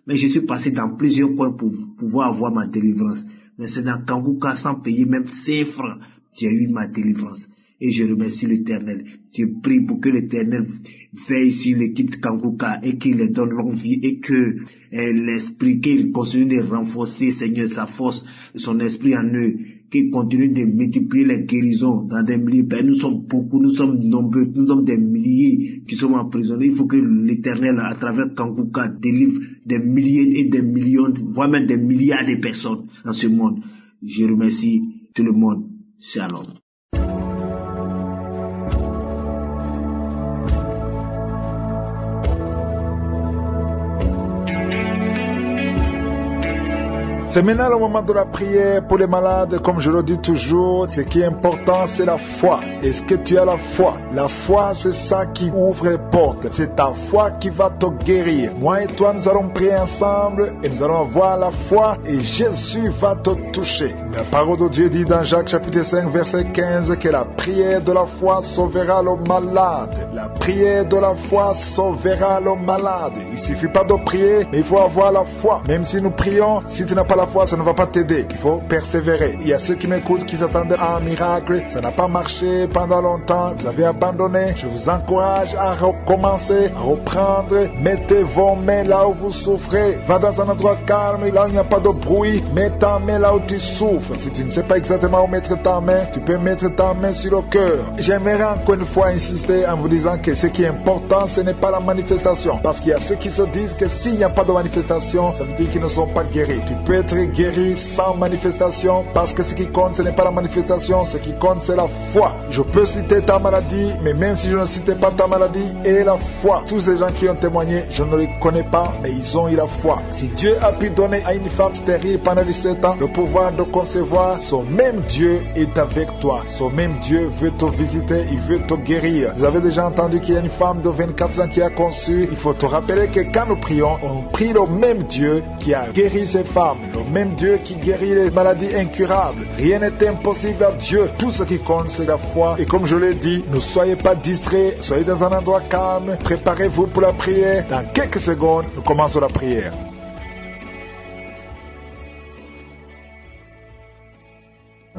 Mais je suis passé dans plusieurs coins pour pouvoir avoir ma délivrance. Mais c'est dans Kanguka, sans payer même 5 francs, j'ai eu ma délivrance. Et je remercie l'Éternel. Je prie pour que l'Éternel veille sur l'équipe de Kanguka et qu'il leur donne longue vie et que l'esprit, qu'il continue de renforcer, Seigneur, sa force, son esprit en eux, qu'il continue de multiplier les guérisons dans des milliers. Ben, nous sommes beaucoup, nous sommes nombreux, nous sommes des milliers qui sommes emprisonnés. Il faut que l'Éternel, à travers Kanguka, délivre des milliers et des millions, voire même des milliards de personnes dans ce monde. Je remercie tout le monde. Shalom. C'est maintenant le moment de la prière pour les malades. Comme je le dis toujours, ce qui est important, c'est la foi. Est-ce que tu as la foi? La foi, c'est ça qui ouvre les portes. C'est ta foi qui va te guérir. Moi et toi, nous allons prier ensemble et nous allons avoir la foi et Jésus va te toucher. La parole de Dieu dit dans Jacques chapitre 5, verset 15 que la prière de la foi sauvera le malade. La prière de la foi sauvera le malade. Il ne suffit pas de prier, mais il faut avoir la foi. Même si nous prions, si tu n'as pas la foi, ça ne va pas t'aider. Il faut persévérer. Il y a ceux qui m'écoutent qui s'attendaient à un miracle. Ça n'a pas marché pendant longtemps. Vous avez abandonné. Je vous encourage à recommencer, à reprendre. Mettez vos mains là où vous souffrez. Va dans un endroit calme, là où il n'y a pas de bruit. Mets ta main là où tu souffres. Si tu ne sais pas exactement où mettre ta main, tu peux mettre ta main sur le cœur. J'aimerais encore une fois insister en vous disant que ce qui est important, ce n'est pas la manifestation. Parce qu'il y a ceux qui se disent que s'il n'y a pas de manifestation, ça veut dire qu'ils ne sont pas guéris. Tu peux être guéri sans manifestation, parce que ce qui compte, ce n'est pas la manifestation, ce qui compte, c'est la foi. Je peux citer ta maladie, mais même si je ne citais pas ta maladie, et la foi. Tous ces gens qui ont témoigné, je ne les connais pas, mais ils ont eu la foi. Si Dieu a pu donner à une femme stérile pendant 17 ans le pouvoir de concevoir, son même Dieu est avec toi. Son même Dieu veut te visiter, il veut te guérir. Vous avez déjà entendu qu'il y a une femme de 24 ans qui a conçu. Il faut te rappeler que quand nous prions, on prie le même Dieu qui a guéri ces femmes. Le même Dieu qui guérit les maladies incurables. Rien n'est impossible à Dieu. Tout ce qui compte, c'est la foi. Et comme je l'ai dit, ne soyez pas distraits. Soyez dans un endroit calme. Préparez-vous pour la prière. Dans quelques secondes, nous commençons la prière.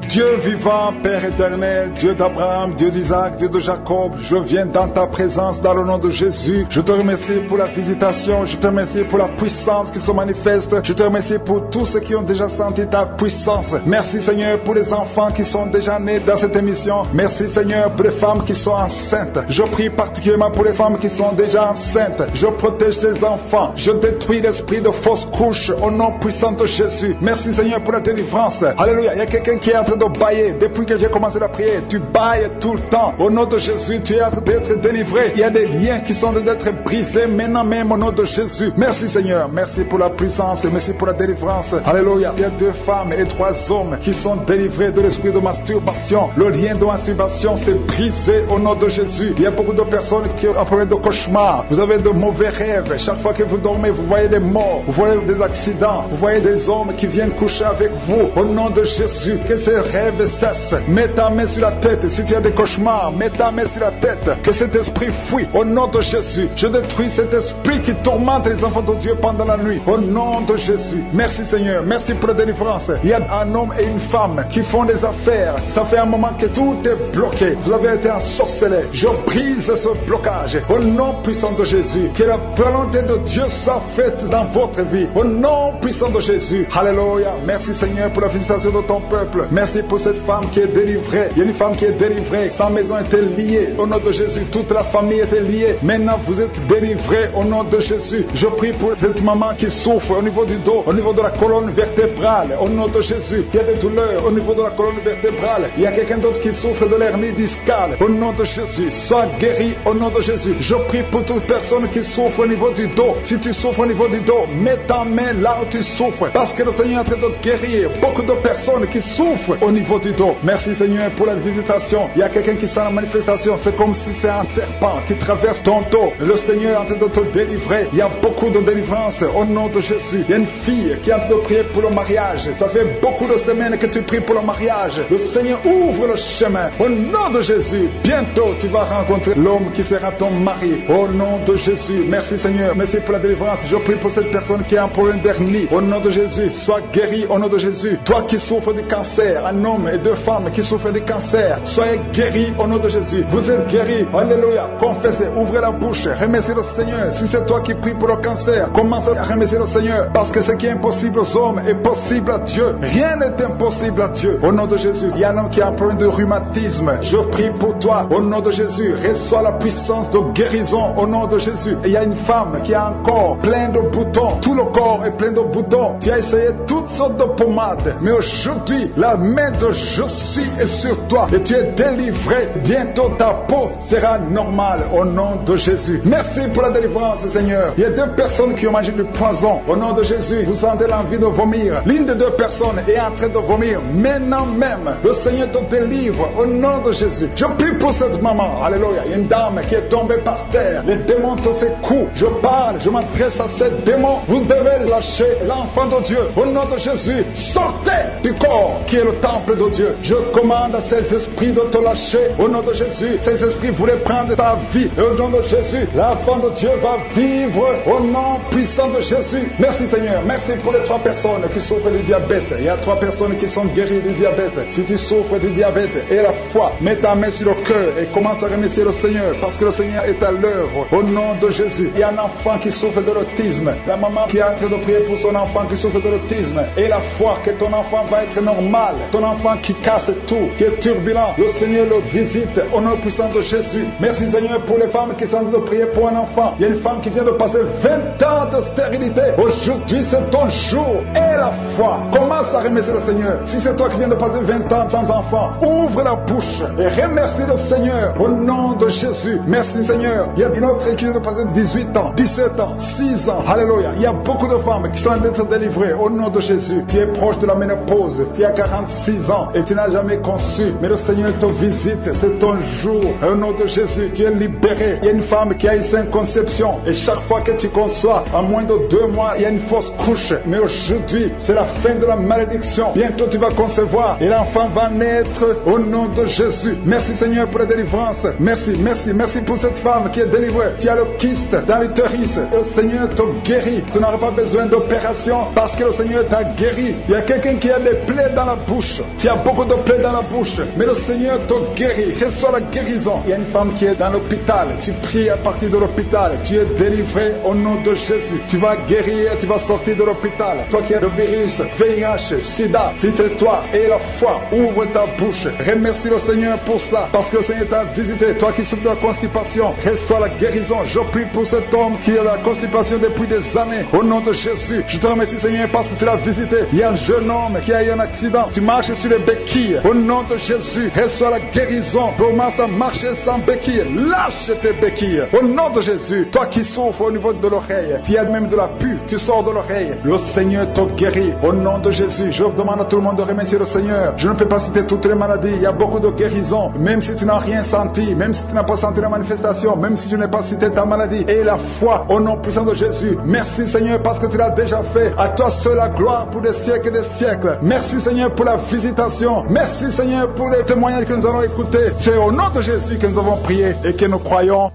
Dieu vivant, Père éternel, Dieu d'Abraham, Dieu d'Isaac, Dieu de Jacob, je viens dans ta présence dans le nom de Jésus. Je te remercie pour la visitation, je te remercie pour la puissance qui se manifeste, je te remercie pour tous ceux qui ont déjà senti ta puissance. Merci Seigneur pour les enfants qui sont déjà nés dans cette émission. Merci Seigneur pour les femmes qui sont enceintes. Je prie particulièrement pour les femmes qui sont déjà enceintes. Je protège ces enfants. Je détruis l'esprit de fausse couche au nom puissant de Jésus. Merci Seigneur pour la délivrance. Alléluia. Il y a quelqu'un qui est en train de bailler. Depuis que j'ai commencé la prière, tu bailles tout le temps. Au nom de Jésus, tu es en train d'être délivré. Il y a des liens qui sont en train d'être brisés maintenant même au nom de Jésus. Merci Seigneur. Merci pour la puissance et merci pour la délivrance. Alléluia. Il y a 2 femmes et 3 hommes qui sont délivrés de l'esprit de masturbation. Le lien de masturbation s'est brisé au nom de Jésus. Il y a beaucoup de personnes qui ont un problème de cauchemar. Vous avez de mauvais rêves. Chaque fois que vous dormez, vous voyez des morts. Vous voyez des accidents. Vous voyez des hommes qui viennent coucher avec vous. Au nom de Jésus, que ces rêve cesse. Mets ta main sur la tête. Si tu as des cauchemars, mets ta main sur la tête. Que cet esprit fuit. Au nom de Jésus, je détruis cet esprit qui tourmente les enfants de Dieu pendant la nuit. Au nom de Jésus. Merci Seigneur. Merci pour la délivrance. Il y a un homme et une femme qui font des affaires. Ça fait un moment que tout est bloqué. Vous avez été ensorcelé. Je brise ce blocage. Au nom puissant de Jésus. Que la volonté de Dieu soit faite dans votre vie. Au nom puissant de Jésus. Alléluia. Merci Seigneur pour la visitation de ton peuple. Merci pour cette femme qui est délivrée. Il y a une femme qui est délivrée. Sa maison était liée. Au nom de Jésus, toute la famille était liée. Maintenant, vous êtes délivrés au nom de Jésus. Je prie pour cette maman qui souffre au niveau du dos, au niveau de la colonne vertébrale. Au nom de Jésus, il y a des douleurs au niveau de la colonne vertébrale. Il y a quelqu'un d'autre qui souffre de l'hernie discale. Au nom de Jésus, sois guéri au nom de Jésus. Je prie pour toute personne qui souffre au niveau du dos. Si tu souffres au niveau du dos, mets ta main là où tu souffres. Parce que le Seigneur est en train de guérir beaucoup de personnes qui souffrent au niveau du dos. Merci Seigneur pour la visitation. Il y a quelqu'un qui sent la manifestation. C'est comme si c'est un serpent qui traverse ton dos. Le Seigneur est en train de te délivrer. Il y a beaucoup de délivrance au nom de Jésus. Il y a une fille qui est en train de prier pour le mariage. Ça fait beaucoup de semaines que tu pries pour le mariage. Le Seigneur ouvre le chemin. Au nom de Jésus, bientôt tu vas rencontrer l'homme qui sera ton mari. Au nom de Jésus, merci Seigneur. Merci pour la délivrance. Je prie pour cette personne qui a un problème d'hernie. Au nom de Jésus, sois guéri au nom de Jésus. Toi qui souffres du cancer, un homme et deux femmes qui souffrent du cancer, soyez guéris au nom de Jésus. Vous êtes guéris. Alléluia. Confessez, ouvrez la bouche, remerciez le Seigneur. Si c'est toi qui pries pour le cancer, commence à remercier le Seigneur. Parce que ce qui est impossible aux hommes est possible à Dieu. Rien n'est impossible à Dieu. Au nom de Jésus, il y a un homme qui a un problème de rhumatisme. Je prie pour toi. Au nom de Jésus, reçois la puissance de guérison au nom de Jésus. Et il y a une femme qui a un corps plein de boutons. Tout le corps est plein de boutons. Tu as essayé toutes sortes de pommades. Mais aujourd'hui, la main de je suis est sur toi. Et tu es délivré. Bientôt ta peau sera normale au nom de Jésus. Merci pour la délivrance, Seigneur. Il y a deux personnes qui ont mangé du poison. Au nom de Jésus, vous sentez l'envie de vomir. L'une des deux personnes est en train de vomir. Maintenant même, le Seigneur te délivre au nom de Jésus. Je prie pour cette maman. Alléluia. Il y a une dame qui est tombée par terre. Les démons te secouent. Je parle, je m'adresse à ces démons. Vous devez lâcher l'enfant de Dieu. Au nom de Jésus, sortez du corps qui est le temple de Dieu. Je commande à ces esprits de te lâcher. Au nom de Jésus, ces esprits voulaient prendre ta vie. Et au nom de Jésus, l'enfant de Dieu va vivre au nom puissant de Jésus. Merci Seigneur. Merci pour les 3 personnes qui souffrent du diabète. Il y a 3 personnes qui sont guéries du diabète. Si tu souffres du diabète et la foi, mets ta main sur le cœur et commence à remercier le Seigneur parce que le Seigneur est à l'œuvre. Au nom de Jésus, il y a un enfant qui souffre de l'autisme. La maman qui est en train de prier pour son enfant qui souffre de l'autisme et la foi que ton enfant va être normal. Ton enfant qui casse tout, qui est turbulent, le Seigneur le visite au nom puissant de Jésus. Merci Seigneur pour les femmes qui sont en train de prier pour un enfant. Il y a une femme qui vient de passer 20 ans de stérilité. Aujourd'hui c'est ton jour et la foi. Commence à remercier le Seigneur. Si c'est toi qui viens de passer 20 ans sans enfant, ouvre la bouche et remercie le Seigneur au nom de Jésus. Merci Seigneur. Il y a une autre qui vient de passer 18 ans, 17 ans, 6 ans. Alléluia. Il y a beaucoup de femmes qui sont en train d'être délivrées au nom de Jésus. Tu es proche de la ménopause. Tu as 46 ans et tu n'as jamais conçu. Mais le Seigneur te visite. C'est ton jour. Au nom de Jésus, tu es libéré. Il y a une femme qui a une sainte conception. Et chaque fois que tu conçois, en moins de 2 mois, il y a une fausse couche. Mais aujourd'hui, c'est la fin de la malédiction. Bientôt tu vas concevoir et l'enfant va naître au nom de Jésus. Merci Seigneur pour la délivrance. Merci, merci, merci pour cette femme qui est délivrée. Tu as le kyste dans l'utérus. Le Seigneur te guérit. Tu n'auras pas besoin d'opération parce que le Seigneur t'a guéri. Il y a quelqu'un qui a des plaies dans la bouche. Tu as beaucoup de plaies dans la bouche. Mais le Seigneur te guérit. Reçois la guérison. Il y a une femme qui est dans l'hôpital. Tu pries à partir de l'hôpital. Tu es délivré au nom de Jésus. Tu vas guérir. Tu vas sortir de l'hôpital. Toi qui as le virus, VIH, SIDA, si c'est toi et la foi, ouvre ta bouche. Remercie le Seigneur pour ça. Parce que le Seigneur t'a visité. Toi qui souffres de la constipation, reçois la guérison. Je prie pour cet homme qui a la constipation depuis des années. Au nom de Jésus, je te remercie Seigneur parce que tu l'as visité. Il y a un jeune homme qui a eu un accident. Tu marches sur les béquilles. Au nom de Jésus, reçois la guérison. Commence à marcher sans béquilles. Lâche tes béquilles. Au nom de Jésus, toi qui souffres au niveau de l'oreille, tu as même de la pus qui sort de l'oreille. Le Seigneur te guérit. Au nom de Jésus, je demande à tout le monde de remercier le Seigneur. Je ne peux pas citer toutes les maladies. Il y a beaucoup de guérisons. Même si tu n'as rien senti, même si tu n'as pas senti la manifestation, même si je n'ai pas cité ta maladie. Et la foi au nom puissant de Jésus. Merci Seigneur parce que tu l'as déjà fait. À toi seul la gloire pour des siècles et des siècles. Merci Seigneur pour la visitation. Merci Seigneur pour les témoignages que nous allons écouter. C'est au nom de Jésus que nous avons prié et que nous croyons.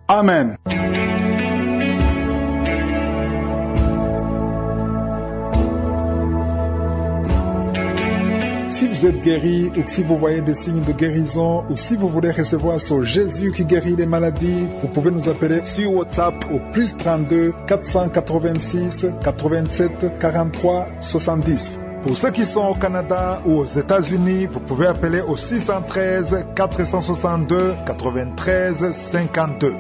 Amen. Si vous êtes guéri ou si vous voyez des signes de guérison ou si vous voulez recevoir ce Jésus qui guérit les maladies, vous pouvez nous appeler sur WhatsApp au plus 32 486 87 43 70. Pour ceux qui sont au Canada ou aux États-Unis, vous pouvez appeler au 613 462 93 52.